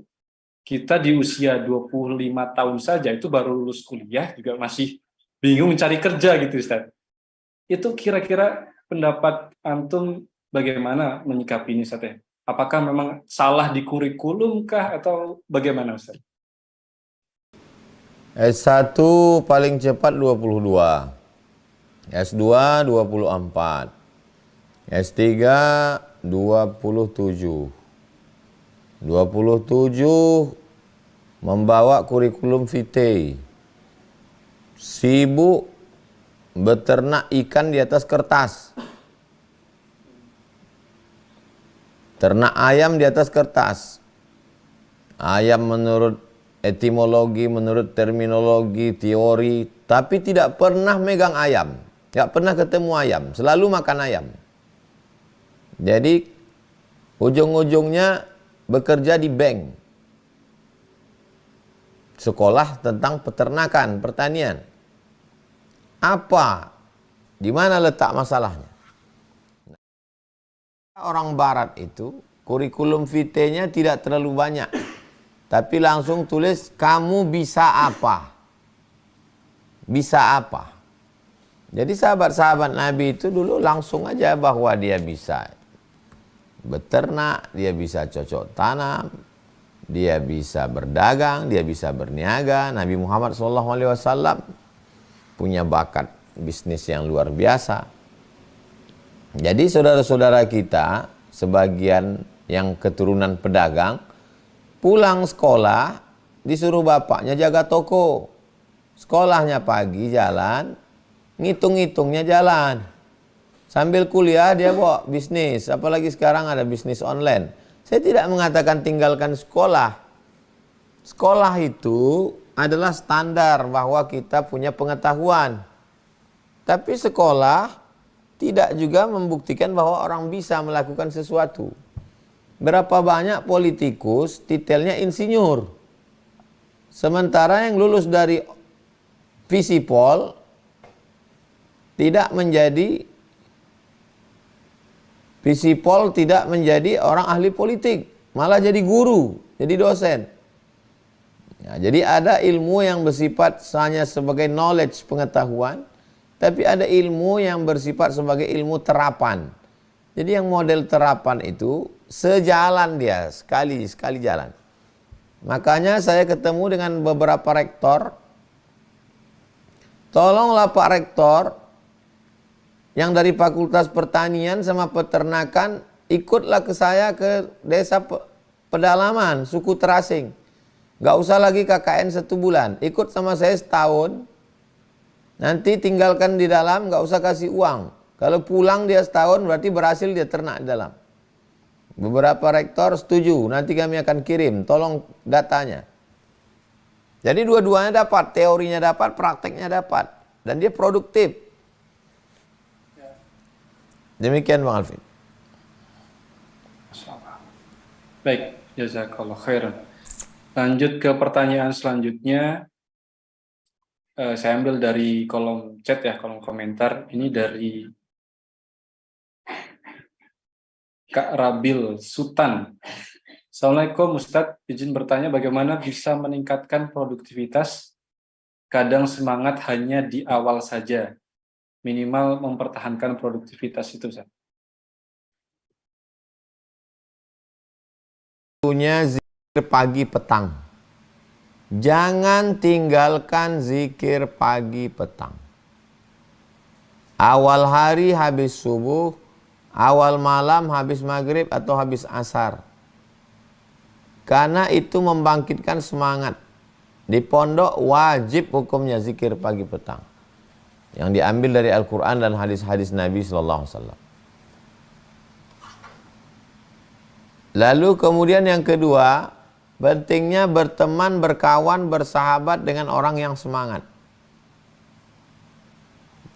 kita di usia 25 tahun saja itu baru lulus kuliah, juga masih bingung cari kerja gitu, Ustaz. Itu kira-kira pendapat Antum bagaimana menyikapi ini, Ustaz? Apakah memang salah di kurikulum kah, atau bagaimana, Ustaz? S1 paling cepat 22. S2 24. S3 27. 27 membawa kurikulum vitae. Sibuk beternak ikan di atas kertas. Ternak ayam di atas kertas. Ayam menurut etimologi, menurut terminologi, teori, tapi tidak pernah megang ayam. Tidak pernah ketemu ayam, selalu makan ayam. Jadi ujung-ujungnya bekerja di bank. Sekolah tentang peternakan, pertanian. Apa? Di mana letak masalahnya? Orang barat itu kurikulum vitae-nya tidak terlalu banyak. Tapi langsung tulis kamu bisa apa? Bisa apa? Jadi sahabat-sahabat Nabi itu dulu langsung aja bahwa dia bisa beternak, dia bisa cocok tanam, dia bisa berdagang, dia bisa berniaga. Nabi Muhammad SAW punya bakat bisnis yang luar biasa. Jadi saudara-saudara kita, sebagian yang keturunan pedagang, pulang sekolah disuruh bapaknya jaga toko. Sekolahnya pagi jalan, ngitung-ngitungnya jalan. Sambil kuliah dia bawa bisnis, apalagi sekarang ada bisnis online. Saya tidak mengatakan tinggalkan sekolah. Sekolah itu adalah standar bahwa kita punya pengetahuan. Tapi sekolah tidak juga membuktikan bahwa orang bisa melakukan sesuatu. Berapa banyak politikus titelnya insinyur. Sementara yang lulus dari Visipol tidak menjadi orang ahli politik, malah jadi guru, jadi dosen. Ya, jadi ada ilmu yang bersifat hanya sebagai knowledge, pengetahuan, tapi ada ilmu yang bersifat sebagai ilmu terapan. Jadi yang model terapan itu sejalan dia, sekali jalan. Makanya saya ketemu dengan beberapa rektor. Tolonglah Pak Rektor yang dari Fakultas Pertanian sama Peternakan, ikutlah ke saya ke desa pedalaman, suku terasing. Gak usah lagi KKN 1 bulan, ikut sama saya setahun. Nanti tinggalkan di dalam, gak usah kasih uang. Kalau pulang dia setahun berarti berhasil dia ternak di dalam. Beberapa rektor setuju, nanti kami akan kirim, tolong datanya. Jadi dua-duanya dapat, teorinya dapat, prakteknya dapat. Dan dia produktif. Demikian Bang Alvin. Baik, jazakallah khairan. Lanjut ke pertanyaan selanjutnya. Saya ambil dari kolom chat ya, kolom komentar. Ini dari Kak Rabil Sultan. Assalamualaikum Ustadz, izin bertanya bagaimana bisa meningkatkan produktivitas? Kadang semangat hanya di awal saja, minimal mempertahankan produktivitas itu, Ustadz. Punya zikir pagi petang. Jangan tinggalkan zikir pagi petang. Awal hari habis subuh, awal malam habis maghrib atau habis asar. Karena itu membangkitkan semangat. Di pondok wajib hukumnya zikir pagi petang. Yang diambil dari Al-Quran dan hadis-hadis Nabi SAW. Lalu kemudian yang kedua, pentingnya berteman, berkawan, bersahabat dengan orang yang semangat.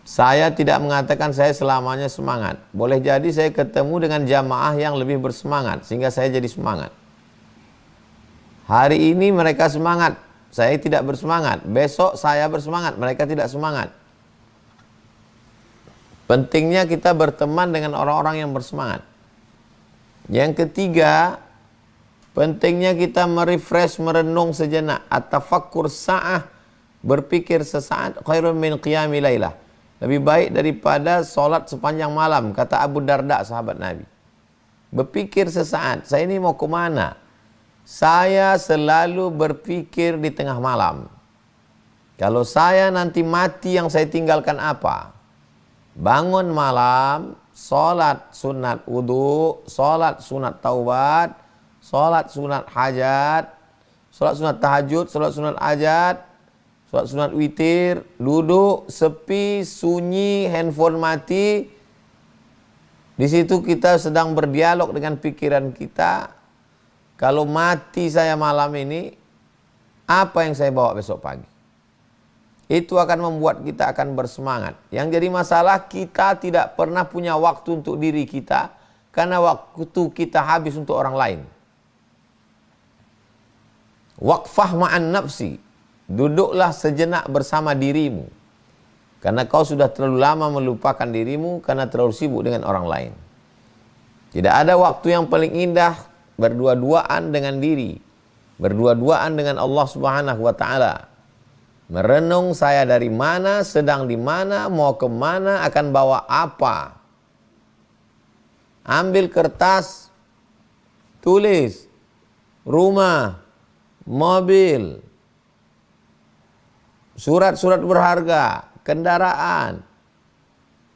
Saya tidak mengatakan saya selamanya semangat. Boleh jadi saya ketemu dengan jamaah yang lebih bersemangat, sehingga saya jadi semangat. Hari ini mereka semangat, saya tidak bersemangat. Besok saya bersemangat, mereka tidak semangat. Pentingnya kita berteman dengan orang-orang yang bersemangat. Yang ketiga, pentingnya kita merefresh, merenung sejenak. At-tafakkur sa'ah, berpikir sesaat, khairun min qiyami lailah. Lebih baik daripada solat sepanjang malam, kata Abu Darda, sahabat Nabi. Berpikir sesaat, saya ini mau kemana? Saya selalu berpikir di tengah malam. Kalau saya nanti mati, yang saya tinggalkan apa? Bangun malam, solat sunat wudu, solat sunat taubat, solat sunat hajat, solat sunat tahajud, solat sunat hajat, solat sunat witir, duduk, sepi, sunyi, handphone mati. Di situ kita sedang berdialog dengan pikiran kita. Kalau mati saya malam ini, apa yang saya bawa besok pagi? Itu akan membuat kita akan bersemangat. Yang jadi masalah, kita tidak pernah punya waktu untuk diri kita, karena waktu kita habis untuk orang lain. Waqfah ma'an nafsi. Duduklah sejenak bersama dirimu. Karena kau sudah terlalu lama melupakan dirimu karena terlalu sibuk dengan orang lain. Tidak ada waktu yang paling indah berdua-duaan dengan diri. Berdua-duaan dengan Allah Subhanahu wa ta'ala. Merenung saya dari mana, sedang di mana, mau kemana, akan bawa apa. Ambil kertas, tulis, rumah, mobil, surat-surat berharga, kendaraan.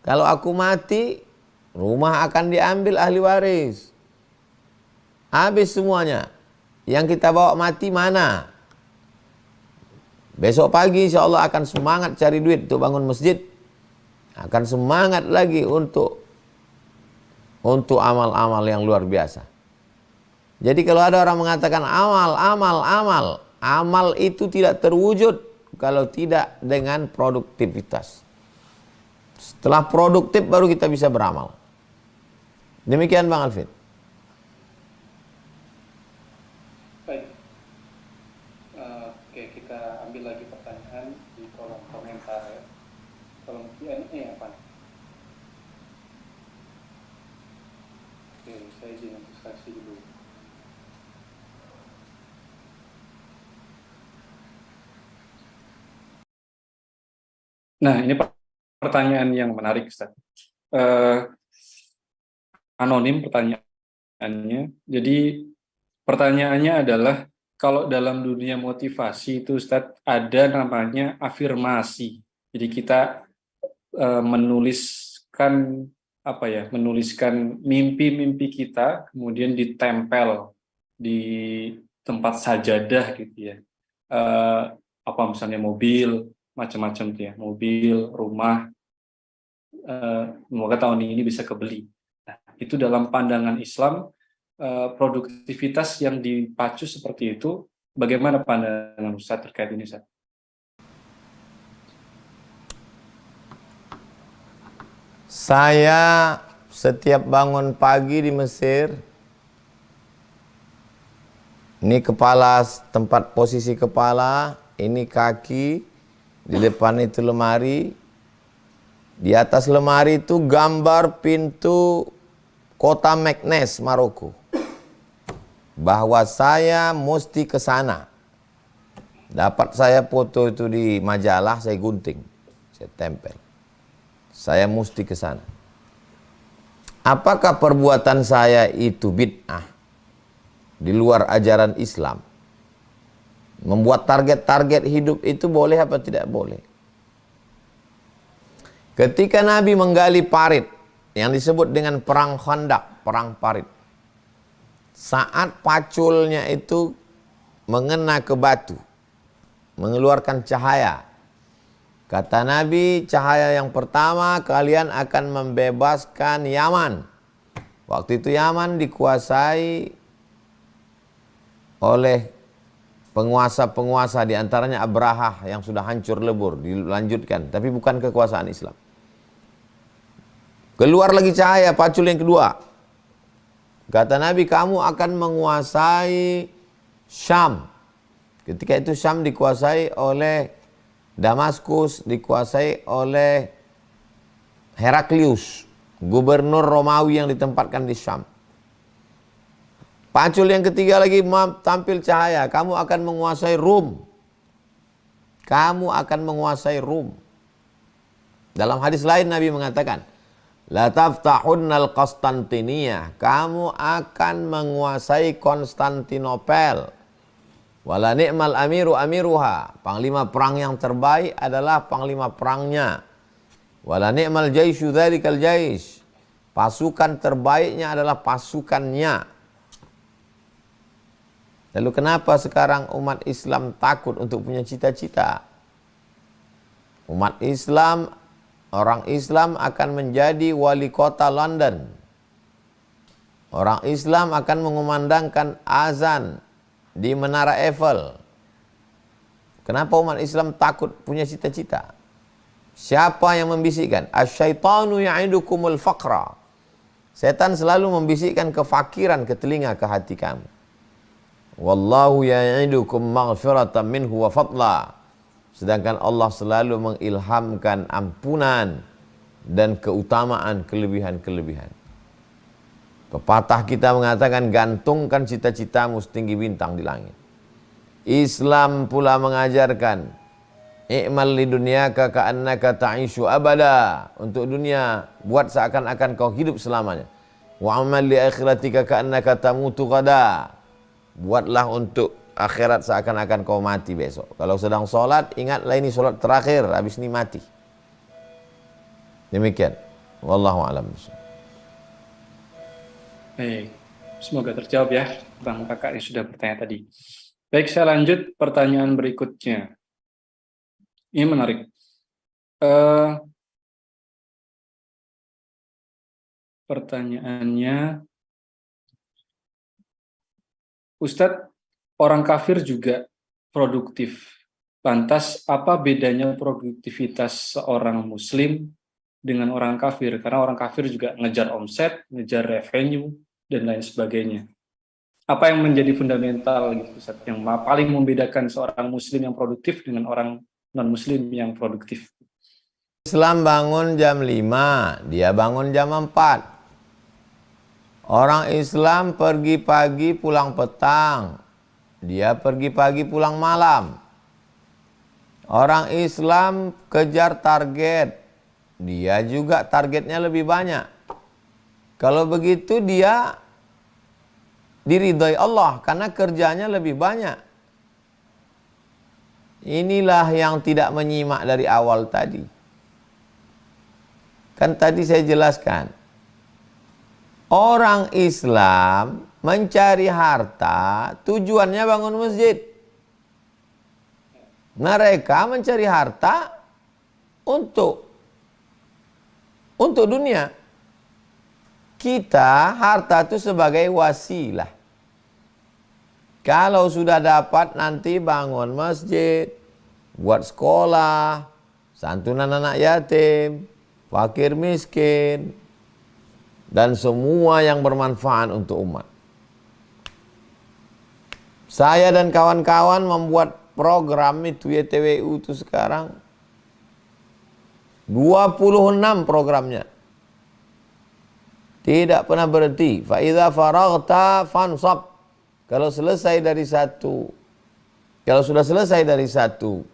Kalau aku mati, rumah akan diambil ahli waris. Habis semuanya. Yang kita bawa mati mana? Besok pagi insya Allah akan semangat cari duit untuk bangun masjid. Akan semangat lagi untuk amal-amal yang luar biasa. Jadi kalau ada orang mengatakan amal itu tidak terwujud kalau tidak dengan produktivitas. Setelah produktif baru kita bisa beramal. Demikian Bang Alvin. Baik. Oke, kita ambil lagi pertanyaan di kolom komentar ya. Kolom Q&A apa? Oke, saya izin untuk saksi dulu. Nah, ini pertanyaan yang menarik, Ustaz. Anonim pertanyaannya. Jadi pertanyaannya adalah, kalau dalam dunia motivasi itu Ustaz ada namanya afirmasi. Jadi kita menuliskan mimpi-mimpi kita, kemudian ditempel di tempat sajadah gitu ya. Misalnya mobil, macam-macam tuh ya, mobil, rumah, semoga tahun ini bisa kebeli. Nah, itu dalam pandangan Islam, produktivitas yang dipacu seperti itu, bagaimana pandangan Ustaz terkait ini, Ustaz? Saya setiap bangun pagi di Mesir, ini kepala, tempat posisi kepala, ini kaki, di depan itu lemari, di atas lemari itu gambar pintu kota Meknes, Maroko. Bahwa saya mesti ke sana. Dapat saya foto itu di majalah, saya gunting, saya tempel. Saya mesti ke sana. Apakah perbuatan saya itu bid'ah? Di luar ajaran Islam? Membuat target-target hidup itu boleh apa tidak boleh? Ketika Nabi menggali parit yang disebut dengan perang Khandaq, perang parit. Saat paculnya itu mengena ke batu, mengeluarkan cahaya. Kata Nabi, cahaya yang pertama kalian akan membebaskan Yaman. Waktu itu Yaman dikuasai oleh penguasa-penguasa, di antaranya Abrahah yang sudah hancur lebur, dilanjutkan, tapi bukan kekuasaan Islam. Keluar lagi cahaya, pacul yang kedua. Kata Nabi, kamu akan menguasai Syam. Ketika itu Syam dikuasai oleh Damaskus, dikuasai oleh Heraklius, gubernur Romawi yang ditempatkan di Syam. Pacul yang ketiga lagi tampil cahaya, kamu akan menguasai Rum. Kamu akan menguasai Rum. Dalam hadis lain Nabi mengatakan, la taftahunnal Konstantiniyah, kamu akan menguasai Konstantinopel. Wala ni'mal amiru amiruha, panglima perang yang terbaik adalah panglima perangnya. Wala ni'mal jaisyu dzalikal jais, pasukan terbaiknya adalah pasukannya. Lalu kenapa sekarang umat Islam takut untuk punya cita-cita? Umat Islam, orang Islam akan menjadi wali kota London. Orang Islam akan mengumandangkan azan di Menara Eiffel. Kenapa umat Islam takut punya cita-cita? Siapa yang membisikkan? Asyaitanu ya'idukumul faqra. Setan selalu membisikkan kefakiran ke telinga, ke hati kamu. Wallahu ya'idukum maghfiratan minhu wa fadla. Sedangkan Allah selalu mengilhamkan ampunan dan keutamaan, kelebihan-kelebihan. Pepatah kita mengatakan, gantungkan cita-citamu setinggi bintang di langit. Islam pula mengajarkan, i'mal li dunyaka ka'annaka ta'ishu abada. Untuk dunia, buat seakan-akan kau hidup selamanya. Wa amal li akhiratika ka'annaka tamutu ghadan. Buatlah untuk akhirat seakan-akan kau mati besok. Kalau sedang sholat, ingatlah ini sholat terakhir, habis ini mati. Demikian. Wallahu a'lam. Baik, semoga terjawab ya Bang Kakak yang sudah bertanya tadi. Baik, saya lanjut pertanyaan berikutnya. Ini menarik. Pertanyaannya, Ustadz, orang kafir juga produktif. Lantas, apa bedanya produktivitas seorang muslim dengan orang kafir? Karena orang kafir juga ngejar omset, ngejar revenue, dan lain sebagainya. Apa yang menjadi fundamental gitu, Ustadz, yang paling membedakan seorang muslim yang produktif dengan orang non-muslim yang produktif? Islam bangun jam 5, dia bangun jam 4. Orang Islam pergi pagi pulang petang, dia pergi pagi pulang malam. Orang Islam kejar target, dia juga targetnya lebih banyak. Kalau begitu dia diridhoi Allah karena kerjanya lebih banyak. Inilah yang tidak menyimak dari awal tadi. Kan tadi saya jelaskan, orang Islam mencari harta, tujuannya bangun masjid. Mereka mencari harta untuk dunia. Kita harta itu sebagai wasilah. Kalau sudah dapat nanti bangun masjid, buat sekolah, santunan anak yatim, fakir miskin, dan semua yang bermanfaat untuk umat. Saya dan kawan-kawan membuat program itu YTWU itu sekarang 26 programnya. Tidak pernah berhenti. Fa idza faraghta fansab. Kalau selesai dari satu, kalau sudah selesai dari satu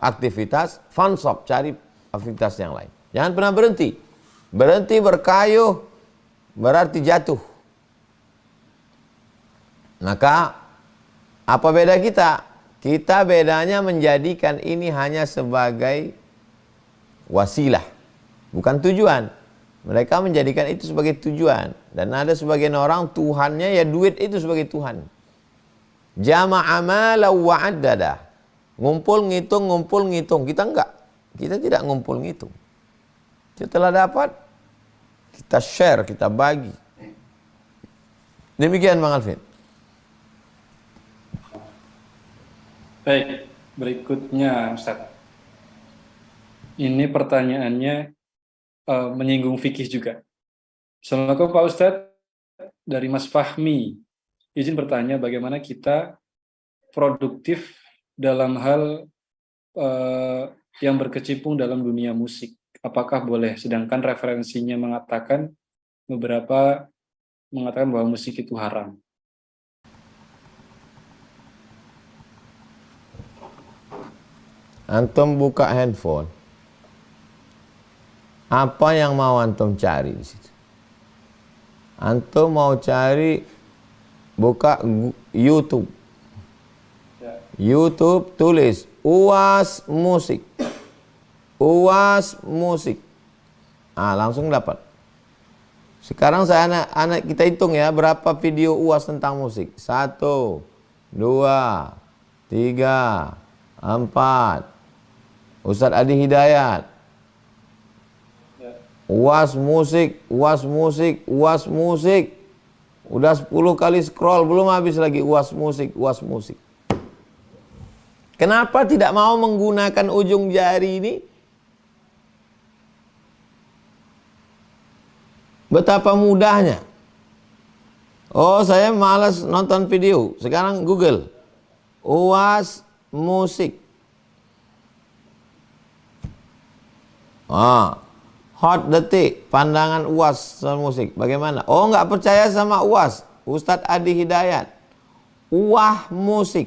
aktivitas, fansab, cari aktivitas yang lain. Jangan pernah berhenti. Berhenti berkayuh berarti jatuh. Maka apa beda kita? Kita bedanya menjadikan ini hanya sebagai wasilah, bukan tujuan. Mereka menjadikan itu sebagai tujuan. Dan ada sebagian orang Tuhannya ya duit itu sebagai Tuhan. Jama'a mala wa addada. ngumpul ngitung. Kita enggak. Kita tidak ngumpul ngitung. Setelah dapat, kita share, kita bagi. Demikian Bang Alvin. Baik, berikutnya Ustaz. Ini pertanyaannya menyinggung fikih juga. Assalamualaikum Pak Ustadz, dari Mas Fahmi. Izin bertanya bagaimana kita produktif dalam hal yang berkecimpung dalam dunia musik. Apakah boleh? Sedangkan referensinya mengatakan bahwa musik itu haram. Antum buka handphone. Apa yang mau antum cari di situ? Antum mau cari, buka YouTube. YouTube, tulis UAS musik. UAS musik. Langsung dapat. Sekarang anak kita hitung ya, berapa video UAS tentang musik. 1, 2, 3, 4. Ustadz Adi Hidayat. UAS musik, UAS musik, UAS musik. Udah 10 kali scroll, belum habis lagi UAS musik, UAS musik. Kenapa tidak mau menggunakan ujung jari ini? Betapa mudahnya. Oh, saya malas nonton video. Sekarang Google. UAS musik. Hot detik, pandangan UAS soal musik. Bagaimana? Oh, nggak percaya sama UAS. Ustadz Adi Hidayat. Wah musik.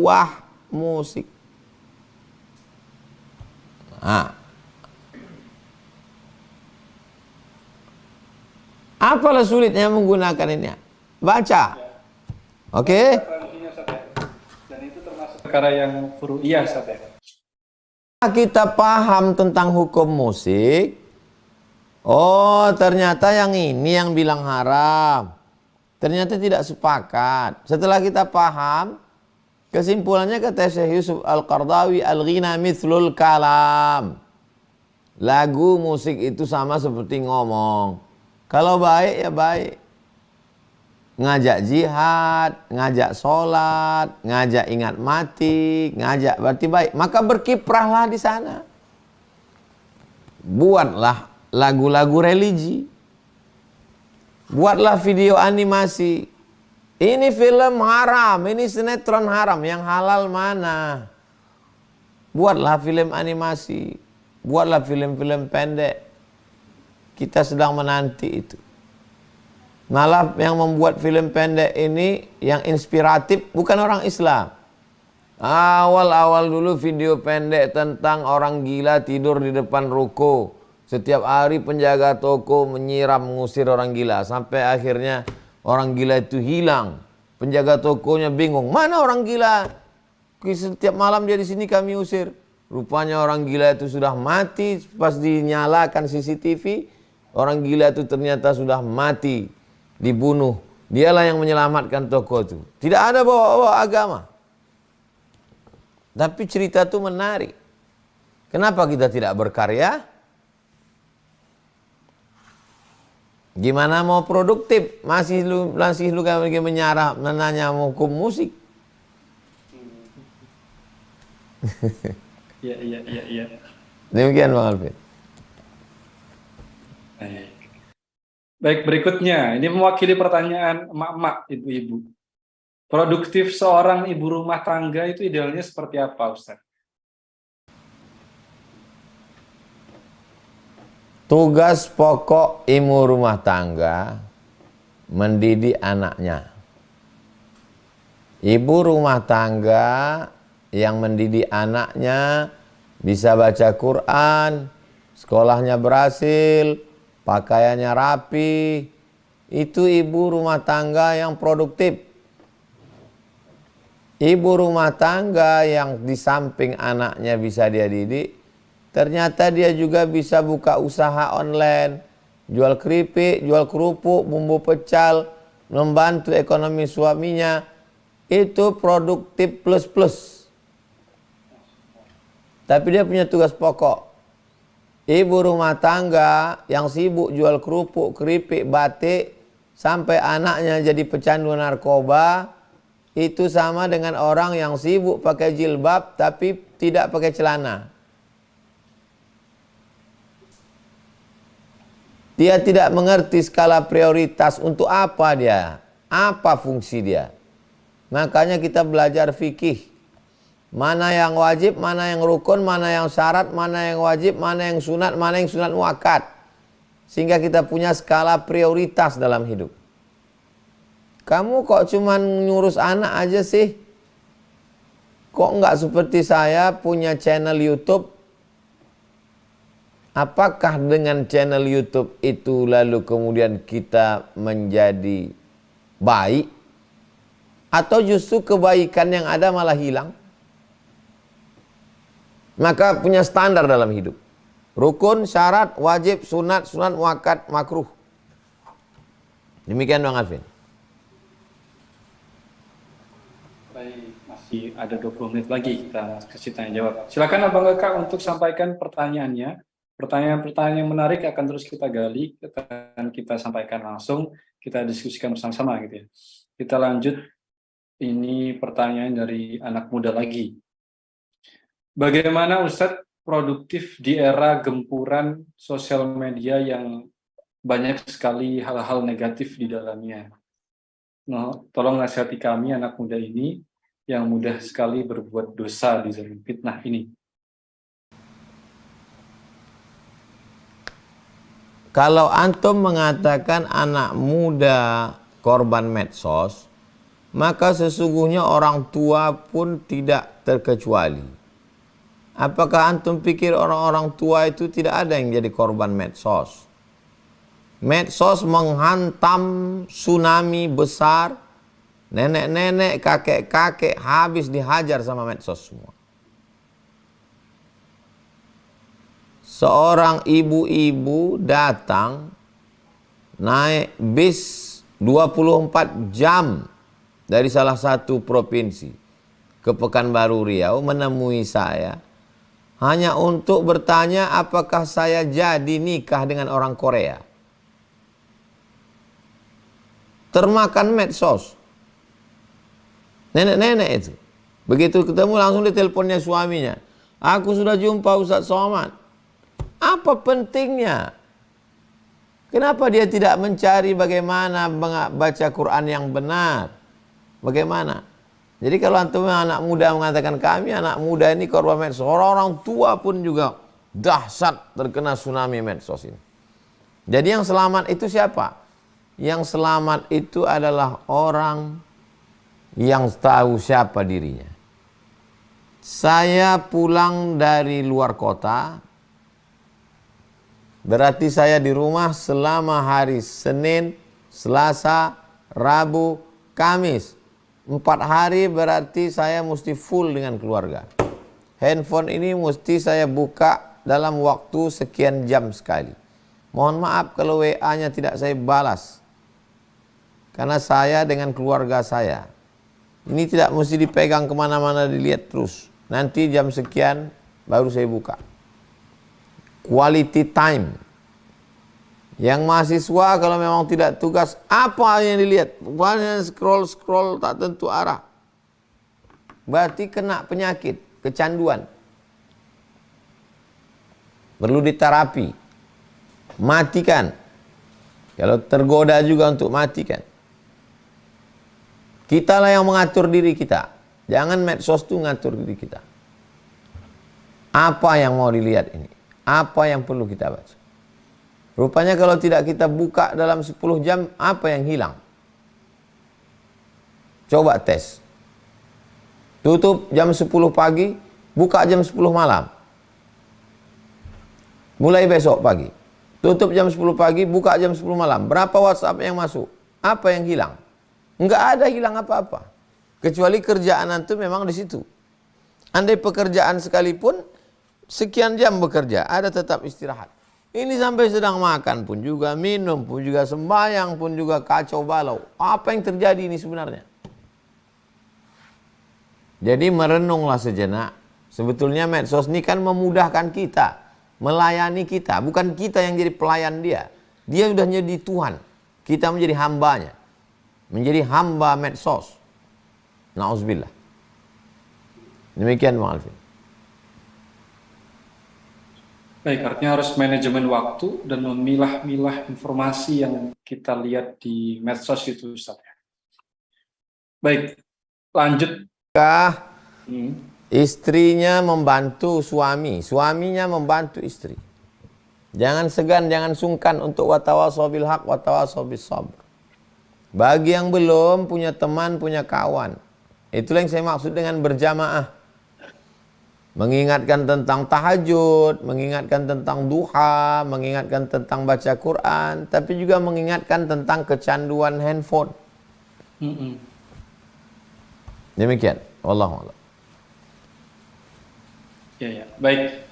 Wah musik. Apalah sulitnya menggunakan ini? Baca. Oke? Dan itu termasuk perkara yang furu'iyah, Ustaz ya. Kita paham tentang hukum musik. Oh, ternyata yang ini yang bilang haram. Ternyata tidak sepakat. Setelah kita paham, kesimpulannya kata Syekh Yusuf Al-Qardawi, al-ghina mithlul kalam. Lagu musik itu sama seperti ngomong. Kalau baik ya baik. Ngajak jihad, ngajak sholat, ngajak ingat mati, ngajak berarti baik. Maka berkiprahlah di sana. Buatlah lagu-lagu religi. Buatlah video animasi. Ini film haram, ini sinetron haram, yang halal mana? Buatlah film animasi. Buatlah film-film pendek. Kita sedang menanti itu. Malah yang membuat film pendek ini yang inspiratif bukan orang Islam. Awal-awal dulu video pendek tentang orang gila tidur di depan ruko. Setiap hari penjaga toko menyiram mengusir orang gila. Sampai akhirnya orang gila itu hilang. Penjaga tokonya bingung. Mana orang gila? Setiap malam dia di sini kami usir. Rupanya orang gila itu sudah mati. Pas dinyalakan CCTV, orang gila itu ternyata sudah mati, dibunuh. Dialah yang menyelamatkan toko itu. Tidak ada bawa-bawa agama. Tapi cerita itu menarik. Kenapa kita tidak berkarya? Gimana mau produktif? Masih lu kayak menyarah menanya hukum musik. Iya. Demikian Bang Alvin. Baik, berikutnya. Ini mewakili pertanyaan emak-emak, ibu-ibu. Produktif seorang ibu rumah tangga itu idealnya seperti apa, Ustaz? Tugas pokok ibu rumah tangga mendidik anaknya. Ibu rumah tangga yang mendidik anaknya bisa baca Quran, sekolahnya berhasil, pakaiannya rapi, itu ibu rumah tangga yang produktif. Ibu rumah tangga yang di samping anaknya bisa dia didik, ternyata dia juga bisa buka usaha online, jual keripik, jual kerupuk, bumbu pecal, membantu ekonomi suaminya. Itu produktif plus-plus. Tapi dia punya tugas pokok. Ibu rumah tangga yang sibuk jual kerupuk, keripik, batik, sampai anaknya jadi pecandu narkoba, itu sama dengan orang yang sibuk pakai jilbab tapi tidak pakai celana. Dia tidak mengerti skala prioritas untuk apa dia, apa fungsi dia. Makanya kita belajar fikih. Mana yang wajib, mana yang rukun, mana yang syarat, mana yang wajib, mana yang sunat muakkad. Sehingga kita punya skala prioritas dalam hidup. Kamu kok cuma ngurus anak aja sih? Kok nggak seperti saya punya channel YouTube? Apakah dengan channel YouTube itu lalu kemudian kita menjadi baik? Atau justru kebaikan yang ada malah hilang? Maka punya standar dalam hidup. Rukun, syarat, wajib, sunat muakkad, makruh. Demikian Bang Alvin. Baik, masih ada 20 menit lagi kita kasih tanya jawab. Silakan Abang Eka untuk sampaikan pertanyaannya. Pertanyaan-pertanyaan yang menarik akan terus kita gali, akan kita sampaikan langsung, kita diskusikan bersama-sama gitu ya. Kita lanjut, ini pertanyaan dari anak muda lagi. Bagaimana Ustadz produktif di era gempuran sosial media yang banyak sekali hal-hal negatif di dalamnya? Nah, tolong nasihati kami anak muda ini yang mudah sekali berbuat dosa di zaman fitnah ini. Kalau antum mengatakan anak muda korban medsos, maka sesungguhnya orang tua pun tidak terkecuali. Apakah antum pikir orang-orang tua itu tidak ada yang jadi korban medsos? Medsos menghantam tsunami besar, nenek-nenek, kakek-kakek habis dihajar sama medsos semua. Seorang ibu-ibu datang naik bis 24 jam dari salah satu provinsi ke Pekanbaru Riau menemui saya hanya untuk bertanya apakah saya jadi nikah dengan orang Korea. Termakan medsos. Nenek-nenek itu. Begitu ketemu langsung diteleponnya suaminya. Aku sudah jumpa Ustaz Somad. Apa pentingnya? Kenapa dia tidak mencari bagaimana baca Quran yang benar? Bagaimana? Jadi kalau antum anak muda mengatakan kami anak muda ini korban medsos, orang-orang tua pun juga dahsyat terkena tsunami medsos ini. Jadi yang selamat itu siapa? Yang selamat itu adalah orang yang tahu siapa dirinya. Saya pulang dari luar kota, berarti saya di rumah selama hari Senin, Selasa, Rabu, Kamis. 4 hari berarti saya mesti full dengan keluarga. Handphone ini mesti saya buka dalam waktu sekian jam sekali. Mohon maaf kalau WA-nya tidak saya balas. Karena saya dengan keluarga saya. Ini tidak mesti dipegang kemana-mana dilihat terus. Nanti jam sekian baru saya buka. Quality time. Yang mahasiswa kalau memang tidak tugas, apa yang dilihat? Banyak scroll tak tentu arah. Berarti kena penyakit, kecanduan. Perlu diterapi. Matikan. Kalau tergoda juga untuk matikan. Kitalah yang mengatur diri kita. Jangan medsos itu ngatur diri kita. Apa yang mau dilihat ini? Apa yang perlu kita baca? Rupanya kalau tidak kita buka dalam 10 jam, apa yang hilang? Coba tes. Tutup jam 10 pagi, buka jam 10 malam. Mulai besok pagi. Tutup jam 10 pagi, buka jam 10 malam. Berapa WhatsApp yang masuk? Apa yang hilang? Enggak ada hilang apa-apa. Kecuali kerjaan itu memang di situ. Andai pekerjaan sekalipun, sekian jam bekerja, ada tetap istirahat. Ini sampai sedang makan pun juga, minum pun juga, sembahyang pun juga kacau balau. Apa yang terjadi ini sebenarnya? Jadi merenunglah sejenak. Sebetulnya medsos ini kan memudahkan kita, melayani kita. Bukan kita yang jadi pelayan dia. Dia sudah jadi Tuhan. Kita menjadi hambanya. Menjadi hamba medsos. Na'udzubillah. Demikian Bang Alvin. Baik, artinya harus manajemen waktu dan memilah-milah informasi yang kita lihat di medsos itu, Ustaz. Baik, lanjut. Istrinya membantu suami, suaminya membantu istri. Jangan segan, jangan sungkan untuk watawasau bil haq, watawasau bis sabr. Bagi yang belum punya teman, punya kawan, itulah yang saya maksud dengan berjamaah. Mengingatkan tentang tahajud, mengingatkan tentang duha, mengingatkan tentang baca Quran, tapi juga mengingatkan tentang kecanduan handphone. Demikian, wallahu a'lam. Ya. Baik.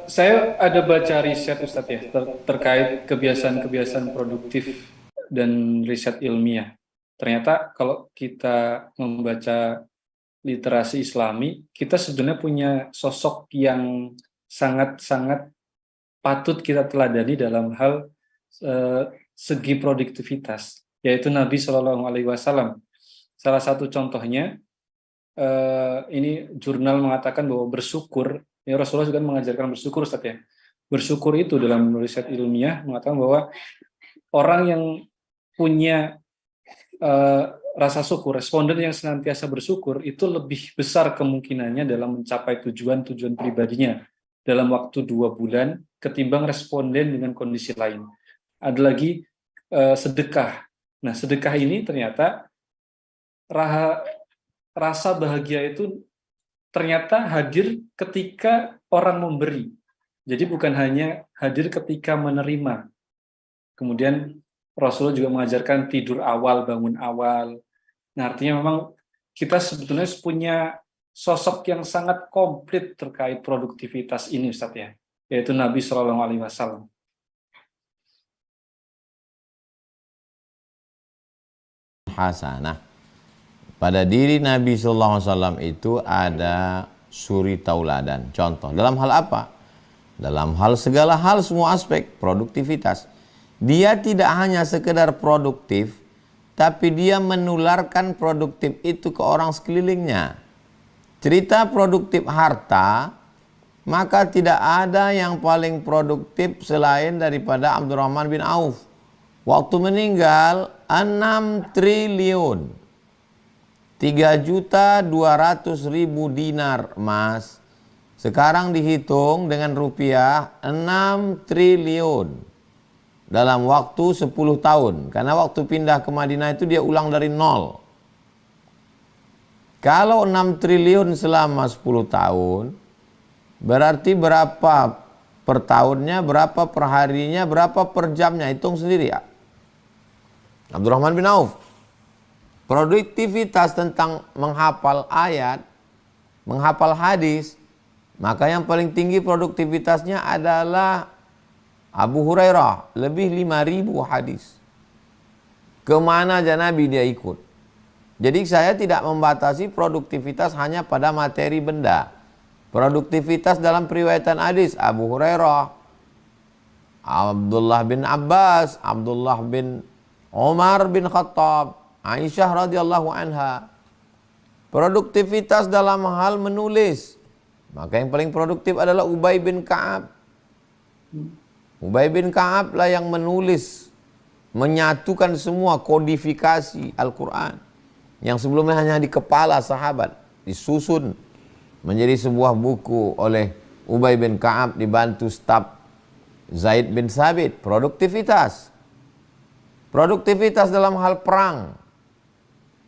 Saya ada baca riset Ustadz ya terkait kebiasaan-kebiasaan produktif dan riset ilmiah. Ternyata kalau kita membaca literasi Islami, kita sebenarnya punya sosok yang sangat-sangat patut kita teladani dalam hal segi produktivitas, yaitu Nabi Shallallahu Alaihi Wasallam. Salah satu contohnya, ini jurnal mengatakan bahwa bersyukur, ya Rasulullah juga mengajarkan bersyukur, Ustaz ya. Bersyukur itu dalam riset ilmiah mengatakan bahwa orang yang punya rasa syukur, responden yang senantiasa bersyukur itu lebih besar kemungkinannya dalam mencapai tujuan-tujuan pribadinya dalam waktu 2 bulan ketimbang responden dengan kondisi lain. Ada lagi sedekah. Nah, sedekah ini ternyata rasa bahagia itu ternyata hadir ketika orang memberi. Jadi bukan hanya hadir ketika menerima. Kemudian Rasulullah juga mengajarkan tidur awal, bangun awal. Nah, artinya memang kita sebetulnya punya sosok yang sangat komplit terkait produktivitas ini, Ustaz ya, yaitu Nabi Shallallahu Alaihi Wasallam. Hasanah. Pada diri Nabi Shallallahu Alaihi Wasallam itu ada suri tauladan. Contoh, dalam hal apa? Dalam hal segala hal, semua aspek produktivitas. Dia tidak hanya sekedar produktif, tapi dia menularkan produktif itu ke orang sekelilingnya. Cerita produktif harta, maka tidak ada yang paling produktif selain daripada Abdurrahman bin Auf. Waktu meninggal 6 triliun 3.200.000 dinar emas. Sekarang dihitung dengan rupiah 6 triliun dalam waktu 10 tahun. Karena waktu pindah ke Madinah itu dia ulang dari nol. Kalau 6 triliun selama 10 tahun, berarti berapa per tahunnya, berapa per harinya, berapa per jamnya. Hitung sendiri ya. Abdurrahman bin Auf. Produktivitas tentang menghafal ayat, menghafal hadis, maka yang paling tinggi produktivitasnya adalah Abu Hurairah, lebih 5.000 hadis. Kemana aja Nabi dia ikut. Jadi saya tidak membatasi produktivitas hanya pada materi benda. Produktivitas dalam periwayatan hadis, Abu Hurairah, Abdullah bin Abbas, Abdullah bin Umar bin Khattab, Aisyah radhiyallahu anha. Produktivitas dalam hal menulis, maka yang paling produktif adalah Ubay bin Ka'ab. Ubay bin Ka'ab lah yang menulis, menyatukan semua kodifikasi Al-Quran yang sebelumnya hanya di kepala sahabat, disusun menjadi sebuah buku oleh Ubay bin Ka'ab dibantu staf Zaid bin Sabit. Produktivitas dalam hal perang,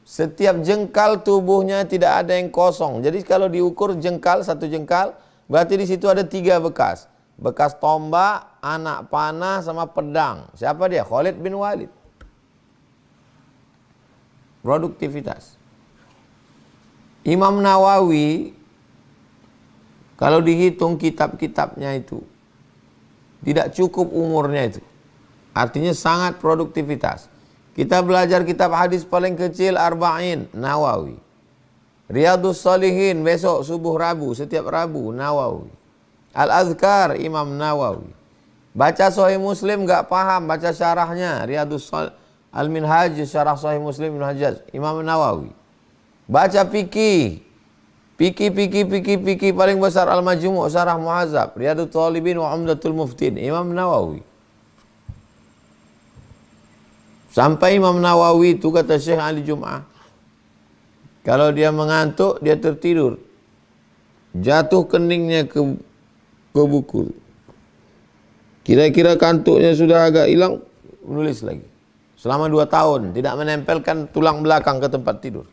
setiap jengkal tubuhnya tidak ada yang kosong. Jadi kalau diukur jengkal, satu jengkal, berarti di situ ada 3 bekas. Bekas tombak, anak panah, sama pedang. Siapa dia? Khalid bin Walid. Produktivitas. Imam Nawawi, kalau dihitung kitab-kitabnya itu, tidak cukup umurnya itu. Artinya sangat produktivitas. Kita belajar kitab hadis paling kecil Arba'in Nawawi. Riyadhus Shalihin besok subuh Rabu, setiap Rabu, Nawawi. Al-Azkar Imam Nawawi. Baca Sahih Muslim nggak paham, baca syarahnya Al-Minhaj syarah Sahih Muslim Ibnu Hajjaj Imam Nawawi. Baca fikih paling besar Al-Majmu' syarah Mu'adzab, Riyadhut Thalibin wa Umdatul Muftin Imam Nawawi. Sampai Imam Nawawi itu kata Syekh Ali Jum'ah, kalau dia mengantuk dia tertidur, jatuh keningnya ke buku. Kira-kira kantuknya sudah agak hilang, menulis lagi. Selama 2 tahun tidak menempelkan tulang belakang ke tempat tidur.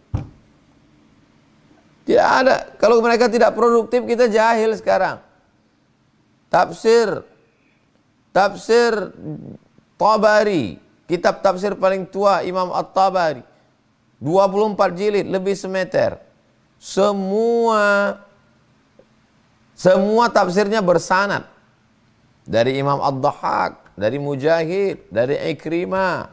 Tidak ada. Kalau mereka tidak produktif, kita jahil sekarang. Tafsir Tabari, kitab tafsir paling tua Imam At-Tabari, 24 jilid, lebih semeter. Semua tafsirnya bersanad. Dari Imam Ad-Dhahhak, dari Mujahid, dari Ikrimah,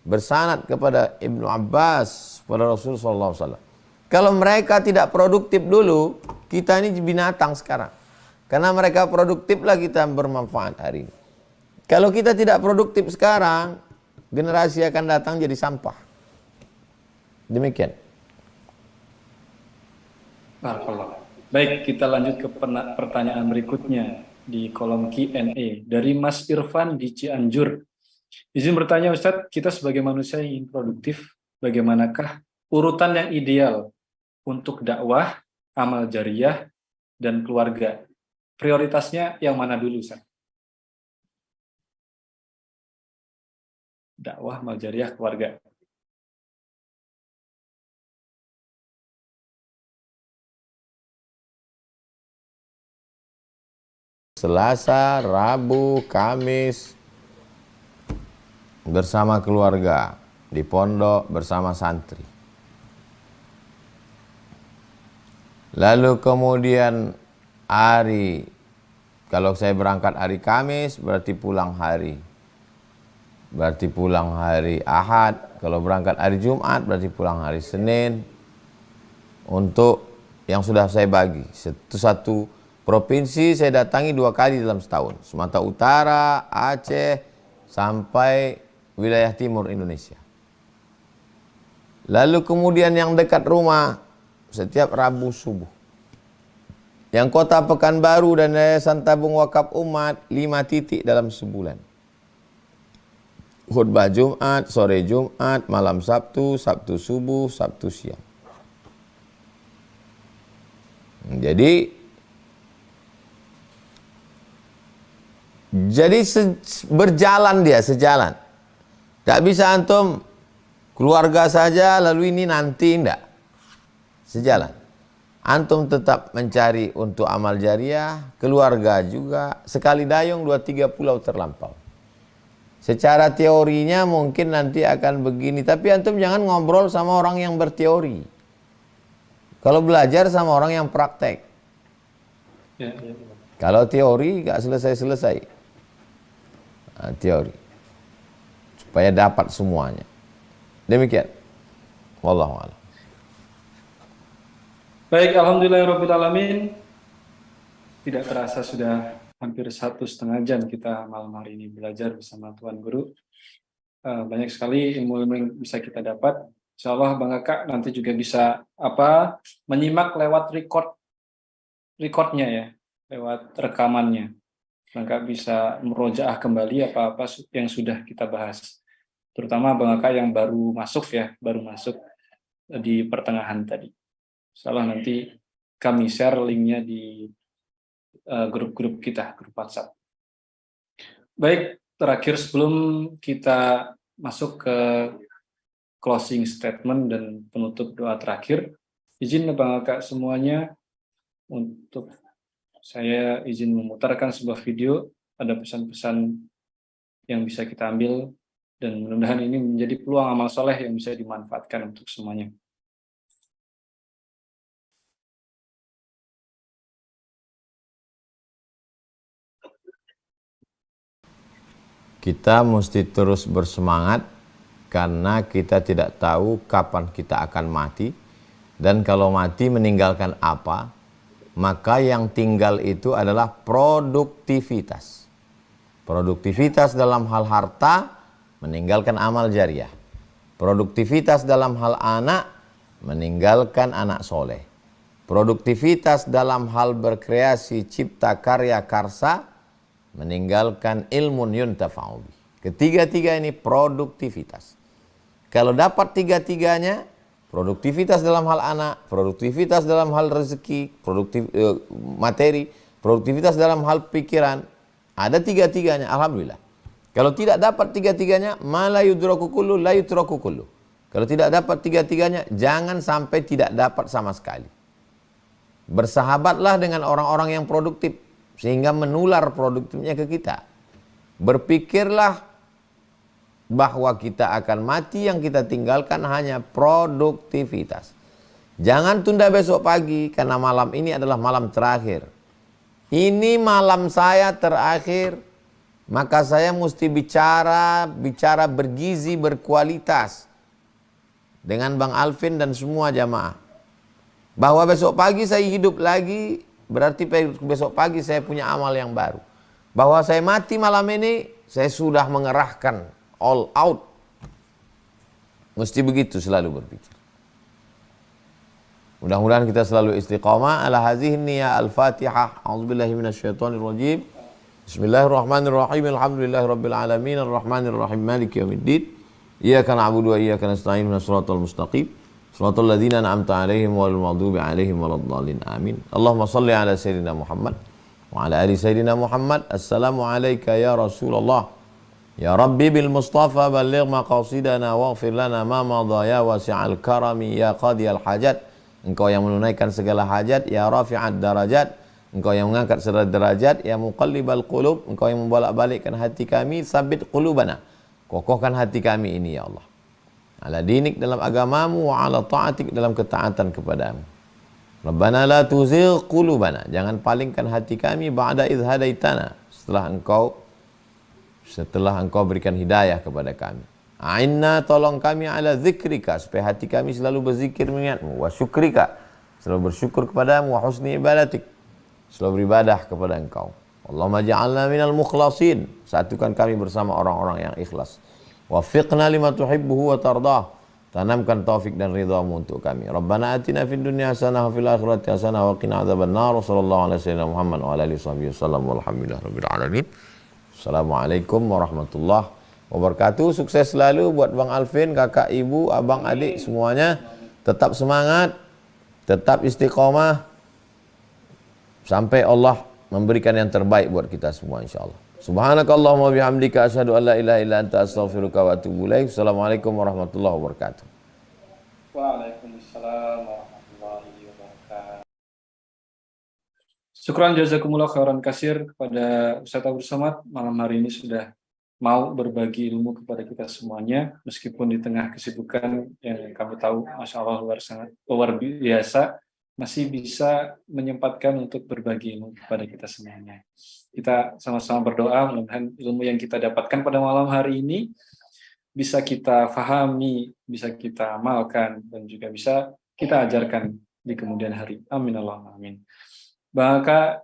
bersanad kepada Ibnu Abbas, pada Rasulullah SAW. Kalau mereka tidak produktif dulu, kita ini binatang sekarang. Karena mereka produktiflah kita bermanfaat hari ini. Kalau kita tidak produktif sekarang, generasi akan datang jadi sampah. Demikian. Barakallah. Baik, kita lanjut ke pertanyaan berikutnya di kolom Q&A dari Mas Irfan di Cianjur. Izin bertanya Ustadz, kita sebagai manusia yang ingin produktif, bagaimanakah urutan yang ideal untuk dakwah, amal jariyah, dan keluarga? Prioritasnya yang mana dulu, Ustadz? Dakwah, amal jariyah, keluarga. Selasa, Rabu, Kamis bersama keluarga di pondok bersama santri. Lalu kemudian kalau saya berangkat hari Kamis berarti pulang hari Ahad. Kalau berangkat hari Jumat berarti pulang hari Senin. Untuk yang sudah saya bagi, satu provinsi saya datangi 2 kali dalam setahun. Sumatera Utara, Aceh, sampai wilayah timur Indonesia. Lalu kemudian yang dekat rumah, setiap Rabu subuh. Yang kota Pekanbaru dan Yayasan Tabung Wakaf Umat, 5 titik dalam sebulan. Khutbah Jumat, sore Jumat, malam Sabtu, Sabtu subuh, Sabtu siang. Jadi berjalan dia, sejalan. Tak bisa antum keluarga saja lalu ini nanti, enggak. Sejalan. Antum tetap mencari untuk amal jariah, keluarga juga, sekali dayung 2-3 pulau terlampau. Secara teorinya mungkin nanti akan begini, tapi antum jangan ngobrol sama orang yang berteori. Kalau belajar sama orang yang praktek. Ya. Kalau teori gak selesai-selesai. Teori supaya dapat semuanya. Demikian. Wallahu a'lam. Baik, alhamdulillahirabbil alamin. Tidak terasa sudah hampir 1,5 jam kita malam hari ini belajar bersama Tuan Guru. Banyak sekali ilmu-ilmu yang bisa kita dapat. Insyaallah Bang Kakak nanti juga bisa menyimak lewat recordnya ya, lewat rekamannya. Bangka bisa merojaah kembali apa-apa yang sudah kita bahas. Terutama Bangka yang baru masuk di pertengahan tadi. Insyaallah nanti kami share linknya di grup-grup kita, grup WhatsApp. Baik, terakhir sebelum kita masuk ke closing statement dan penutup doa terakhir, izin Bangka semuanya untuk saya izin memutarkan sebuah video, ada pesan-pesan yang bisa kita ambil, dan mudah-mudahan ini menjadi peluang amal soleh yang bisa dimanfaatkan untuk semuanya. Kita mesti terus bersemangat karena kita tidak tahu kapan kita akan mati Dan kalau mati meninggalkan apa? Maka yang tinggal itu adalah produktivitas. Produktivitas dalam hal harta, meninggalkan amal jariah. Produktivitas dalam hal anak, meninggalkan anak soleh. Produktivitas dalam hal berkreasi, cipta, karya, karsa, meninggalkan ilmun yuntafa'u bih. Ketiga-tiga ini produktivitas. Kalau dapat tiga-tiganya, produktivitas dalam hal anak, produktivitas dalam hal rezeki, materi, produktivitas dalam hal pikiran, ada tiga-tiganya, alhamdulillah. Kalau tidak dapat tiga-tiganya, la yudraku kullu, la yutraku kullu. Kalau tidak dapat tiga-tiganya, jangan sampai tidak dapat sama sekali. Bersahabatlah dengan orang-orang yang produktif, sehingga menular produktifnya ke kita. Berpikirlah bahwa kita akan mati, yang kita tinggalkan hanya produktivitas. Jangan tunda besok pagi, karena malam ini adalah malam terakhir. Ini malam saya terakhir, maka saya mesti bicara bergizi, berkualitas dengan Bang Alvin dan semua jamaah. Bahwa besok pagi saya hidup lagi, berarti besok pagi saya punya amal yang baru. Bahwa saya mati malam ini, saya sudah mengerahkan all out. Mesti begitu selalu berpikir. Mudah-mudahan kita selalu istiqamah ala hazihi niyya al-Fatihah. A'udzubillahi minasyaitonirrajim. Bismillahirrahmanirrahim. Alhamdulillahirabbil alamin arrahmanir rahim maliki yaumiddin. Iyyaka na'budu wa iyyaka nasta'in ihdinas siratal mustaqim. Siratal ladzina an'amta 'alaihim ghairil maghdubi 'alaihim waladdallin. Amin. Allahumma shalli ala sayyidina Muhammad wa ala ali sayyidina Muhammad. Assalamu alayka ya Rasulullah. Ya Rabbi bil Mustafa balligh maqasidana waghfir lana ma madha ya wasi'al karami ya qadiyal hajat. Engkau yang menunaikan segala hajat, ya rafi'ad darajat. Engkau yang mengangkat segala derajat, ya muqallibal qulub. Engkau yang membolak-balikkan hati kami, sabit qulubana. Kokohkan hati kami ini ya Allah. Ala dinik dalam agamamu, wa ala ta'atik dalam ketaatan kepadamu. Rabbana la tuzigh qulubana. Jangan palingkan hati kami ba'da idh hadaitana. Setelah engkau berikan hidayah kepada kami. A'inna, tolong kami ala zikrika, supaya hati kami selalu berzikir mengingatmu. Wa syukrika, selalu bersyukur kepadamu. Wa husni ibadatik, selalu beribadah kepada engkau. Allahumma ja'alna minal mukhlasin, satukan kami bersama orang-orang yang ikhlas. Wafiqna lima tuhibbuhu wa tardah, tanamkan taufik dan ridhamu untuk kami. Rabbana atina fid dunya hasanah wa fil akhirati hasanah wa qina adzabannar. Sallallahu alaihi wasallam Muhammad wa ala alihi wasallam walhamdulillahi rabbil alamin. Assalamualaikum warahmatullahi wabarakatuh. Sukses selalu buat Bang Alvin, kakak, ibu, abang, adik semuanya. Tetap semangat, tetap istiqomah sampai Allah memberikan yang terbaik buat kita semua insyaallah. Subhanakallahumma bihamdika asyhadu an la ilaha illa anta astaghfiruka wa atubu ilaik. Assalamualaikum warahmatullahi wabarakatuh. Waalaikumsalam warahmatullahi wabarakatuh. Syukran jazakumullah khairan kasir kepada Ustaz Abdul Somad, malam hari ini sudah mau berbagi ilmu kepada kita semuanya, meskipun di tengah kesibukan yang kami tahu Masya Allah luar biasa, masih bisa menyempatkan untuk berbagi ilmu kepada kita semuanya. Kita sama-sama berdoa, mudah-mudahan ilmu yang kita dapatkan pada malam hari ini bisa kita fahami, bisa kita amalkan, dan juga bisa kita ajarkan di kemudian hari. Amin Allahumma amin. Maka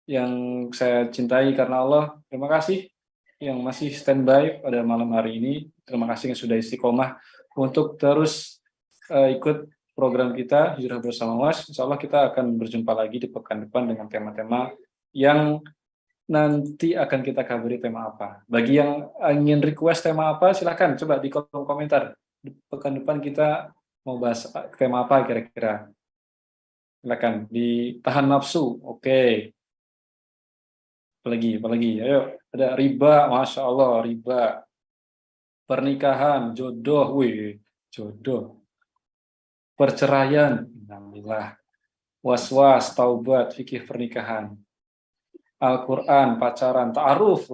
yang saya cintai karena Allah, terima kasih yang masih standby pada malam hari ini. Terima kasih yang sudah istiqomah untuk terus ikut program kita Hijrah Bersama UAS. Insya Allah kita akan berjumpa lagi di pekan depan dengan tema-tema yang nanti akan kita kabari tema apa. Bagi yang ingin request tema apa, silakan coba di kolom komentar. Di pekan depan kita mau bahas tema apa kira-kira. Silakan ditahan nafsu. Oke. Apalagi, ayo. Ada riba, Masya Allah, riba. Pernikahan, jodoh, jodoh. Perceraian, alhamdulillah. Was-was, taubat, fikih pernikahan. Al-Quran, pacaran, ta'aruf,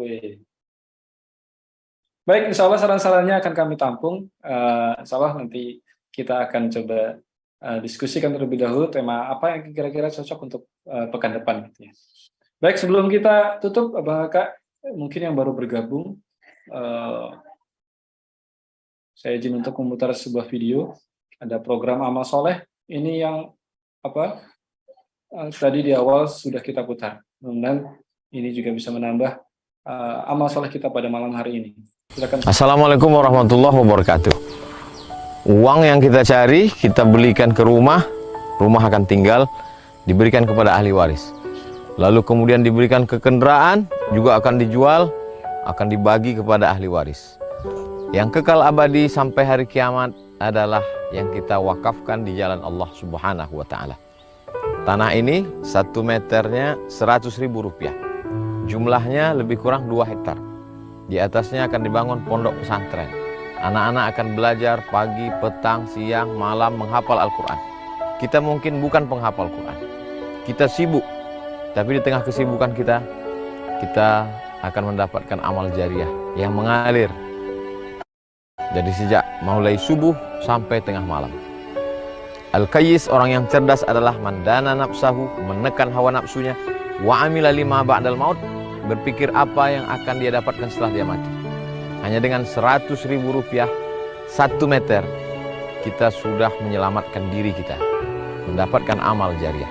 Baik, insya Allah saran-sarannya akan kami tampung. Insya Allah nanti kita akan coba diskusikan terlebih dahulu tema apa yang kira-kira cocok untuk pekan depan gitu ya. Baik, sebelum kita tutup, Abang Kak, mungkin yang baru bergabung, saya izin untuk memutar sebuah video. ada program amal soleh. Ini yang tadi di awal sudah kita putar. Mudah-mudahan ini juga bisa menambah amal soleh kita pada malam hari ini. Silakan. Assalamualaikum warahmatullahi wabarakatuh. Uang yang kita cari, kita belikan ke rumah akan tinggal, diberikan kepada ahli waris. Lalu kemudian diberikan ke kendaraan, juga akan dijual, akan dibagi kepada ahli waris. Yang kekal abadi sampai hari kiamat adalah yang kita wakafkan di jalan Allah Subhanahu wa Ta'ala. Tanah ini 1 meternya 100.000 rupiah. Jumlahnya lebih kurang 2 hektar. Di atasnya akan dibangun pondok pesantren. Anak-anak akan belajar pagi, petang, siang, malam menghafal Al-Quran. Kita mungkin bukan penghafal Quran. Kita sibuk. Tapi di tengah kesibukan kita akan mendapatkan amal jariah yang mengalir. Jadi sejak mulai subuh sampai tengah malam. Al-Qayyis, orang yang cerdas, adalah mandana nafsahu, menekan hawa nafsunya, wa amila lima ba'dal maut, berpikir apa yang akan dia dapatkan setelah dia mati. Hanya dengan 100.000 rupiah 1 meter, kita sudah menyelamatkan diri kita, mendapatkan amal jariah.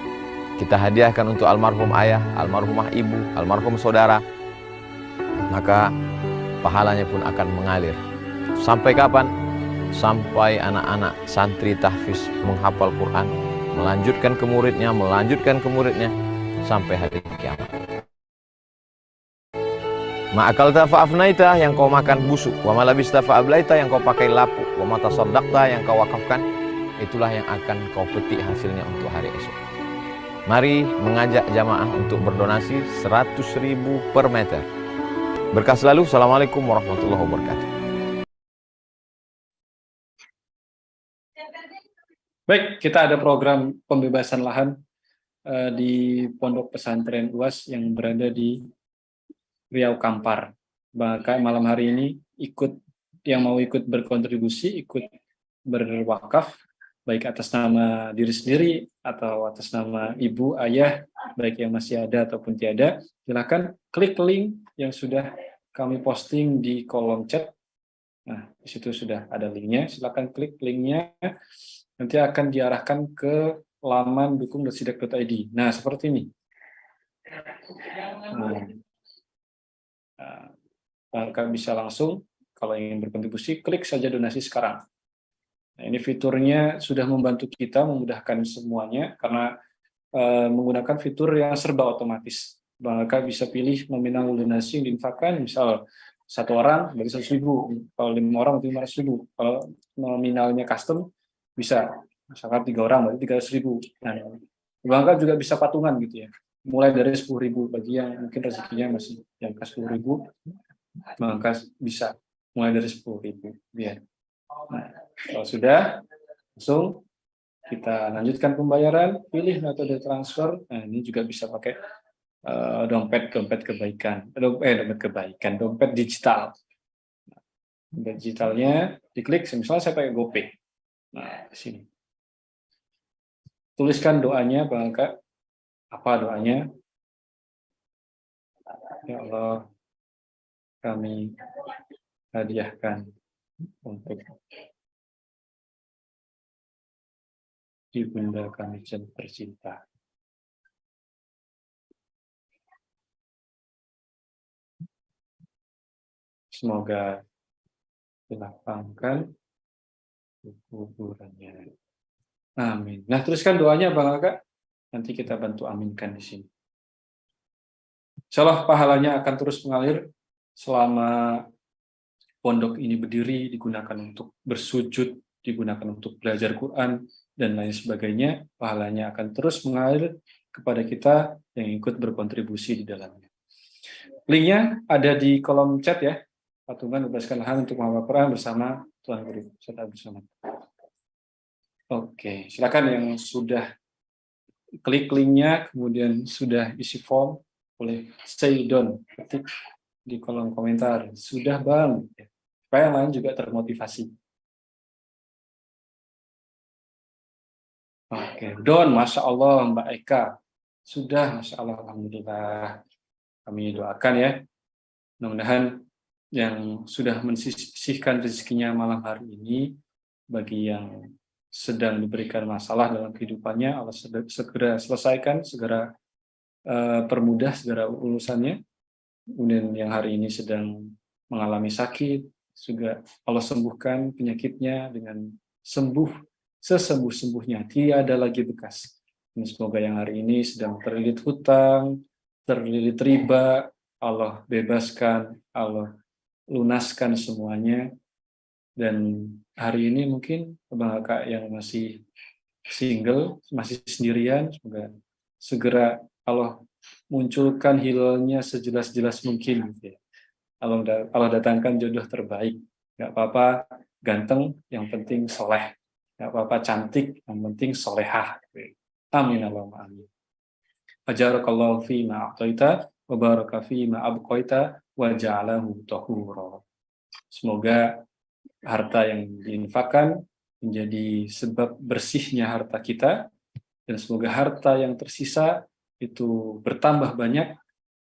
Kita hadiahkan untuk almarhum ayah, almarhumah ibu, almarhum saudara, maka pahalanya pun akan mengalir. Sampai kapan? Sampai anak-anak santri tahfiz menghafal Quran, melanjutkan ke muridnya, sampai hari kiamat. Ma'akalta fa'afnaita, yang kau makan busuk. Wa malabista fa'ablaita, yang kau pakai lapuk. Wa matasaddaqta, yang kau wakafkan, itulah yang akan kau petik hasilnya untuk hari esok. Mari mengajak jamaah untuk berdonasi 100.000 per meter. Berkah selalu. Assalamualaikum warahmatullahi wabarakatuh. Baik, kita ada program pembebasan lahan di Pondok Pesantren UAS yang berada di Riau Kampar. Maka malam hari ini yang mau ikut berkontribusi, ikut berwakaf, baik atas nama diri sendiri atau atas nama ibu, ayah, baik yang masih ada ataupun tiada, silakan klik link yang sudah kami posting di kolom chat. Nah, di situ sudah ada linknya. Silakan klik linknya. Nanti akan diarahkan ke laman dukung.sidak.id. Nah, seperti ini. Kalian bisa langsung, kalau ingin berkontribusi, klik saja donasi sekarang. Nah, ini fiturnya sudah membantu kita, memudahkan semuanya, karena menggunakan fitur yang serba otomatis. Maka bisa pilih nominal donasi yang diinfakkan, misal 1 orang dari 100.000, kalau 5 orang berarti 500.000, kalau nominalnya custom bisa, misalkan 3 orang berarti 300.000. Nah, bahkan juga bisa patungan gitu ya, mulai dari 10.000 bagi yang mungkin rezekinya masih yang ke 10.000, maka bisa mulai dari 10.000 ya. Nah, kalau sudah, langsung kita lanjutkan pembayaran, pilih metode transfer. Nah, ini juga bisa pakai dompet digital. Dompet digitalnya diklik, misalnya saya pakai GoPay. Nah, di sini. Tuliskan doanya, Bang Kak. Apa doanya? Ya Allah, kami hadiahkan untuk ibunda kami tercinta. Semoga dilapangkan kuburannya. Amin. Nah, teruskan doanya Bang Aga. Nanti kita bantu aminkan di sini. Insyaallah pahalanya akan terus mengalir selama pondok ini berdiri, digunakan untuk bersujud, digunakan untuk belajar Quran, dan lain sebagainya. Pahalanya akan terus mengalir kepada kita yang ikut berkontribusi di dalamnya. Linknya ada di kolom chat ya. Patungan bebaskan lahan untuk menghafal Quran bersama Tuhan Guru. Serta bersama. Oke, silakan yang sudah klik linknya, kemudian sudah isi form, boleh say done, ketik di kolom komentar. Sudah Bang, supaya yang lain juga termotivasi. Oke, Don, Masya Allah Mbak Eka. Sudah, Masya Allah, Alhamdulillah. Kami doakan ya, mudah-mudahan yang sudah mensisihkan rezekinya malam hari ini, bagi yang sedang diberikan masalah dalam kehidupannya, Allah segera selesaikan, segera permudah segera urusannya. Kemudian yang hari ini sedang mengalami sakit, juga Allah sembuhkan penyakitnya dengan sembuh sesembuh-sembuhnya, tiada lagi bekas. Dan semoga yang hari ini sedang terlilit hutang, terlilit riba, Allah bebaskan, Allah lunaskan semuanya. Dan hari ini mungkin abang kakak yang masih single, masih sendirian, semoga segera Allah munculkan hilalnya sejelas-jelas mungkin gitu ya. Allah datangkan jodoh terbaik. Nggak apa-apa ganteng, yang penting soleh. Nggak apa-apa cantik, yang penting solehah. Amin Allahumma amin. Ajarakallahu fi ma a'taita wa baraka fi ma abqaita wa ja'alahu tahura. Semoga harta yang diinfakkan menjadi sebab bersihnya harta kita, dan semoga harta yang tersisa itu bertambah banyak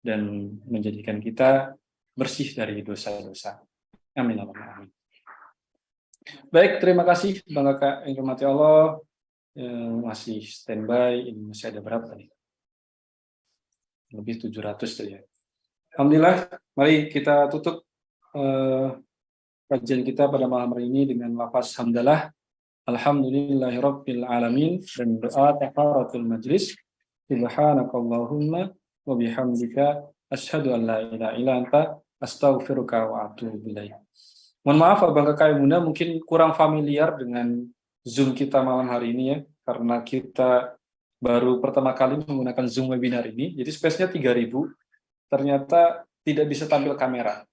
dan menjadikan kita bersih dari dosa-dosa. Amin. Amin. Baik, terima kasih Bang Kakak yang dirahmati Allah. Masih standby, ini masih ada berapa nih? Lebih 700 tuh ya. Alhamdulillah, mari kita tutup kajian kita pada malam hari ini dengan lafaz hamdalah. Alhamdulillahirabbil alamin, dan doa taharatul majlis. Subhanakallahumma wa bihamdika asyhadu an la ilaha illa anta astaghfiruka wa atubu ilaik. Mohon maaf Abang Kakak Ibu Bunda, mungkin kurang familiar dengan Zoom kita malam hari ini ya, karena kita baru pertama kali menggunakan Zoom webinar ini. Jadi space-nya 3000, ternyata tidak bisa tampil kamera.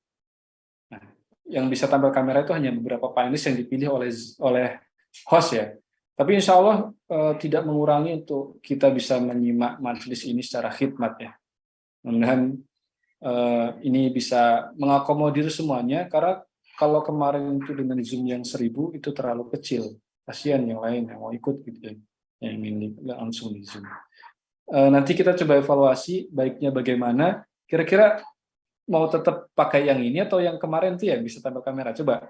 Nah, yang bisa tampil kamera itu hanya beberapa panelis yang dipilih oleh host ya. Tapi insya Allah tidak mengurangi untuk kita bisa menyimak majelis ini secara khidmat ya. Mudah-mudahan ini bisa mengakomodir semuanya, karena kalau kemarin itu dengan Zoom yang 1000 itu terlalu kecil. Kasihan yang lain yang mau ikut gitu ya, yang ingin langsung di Zoom. Nanti kita coba evaluasi baiknya bagaimana. Kira-kira mau tetap pakai yang ini atau yang kemarin tuh ya bisa tampil kamera. Coba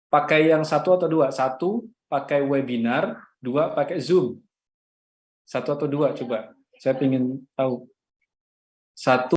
pakai yang satu atau dua. Satu pakai webinar, dua pakai Zoom. Satu atau dua coba. Saya ingin tahu. Satu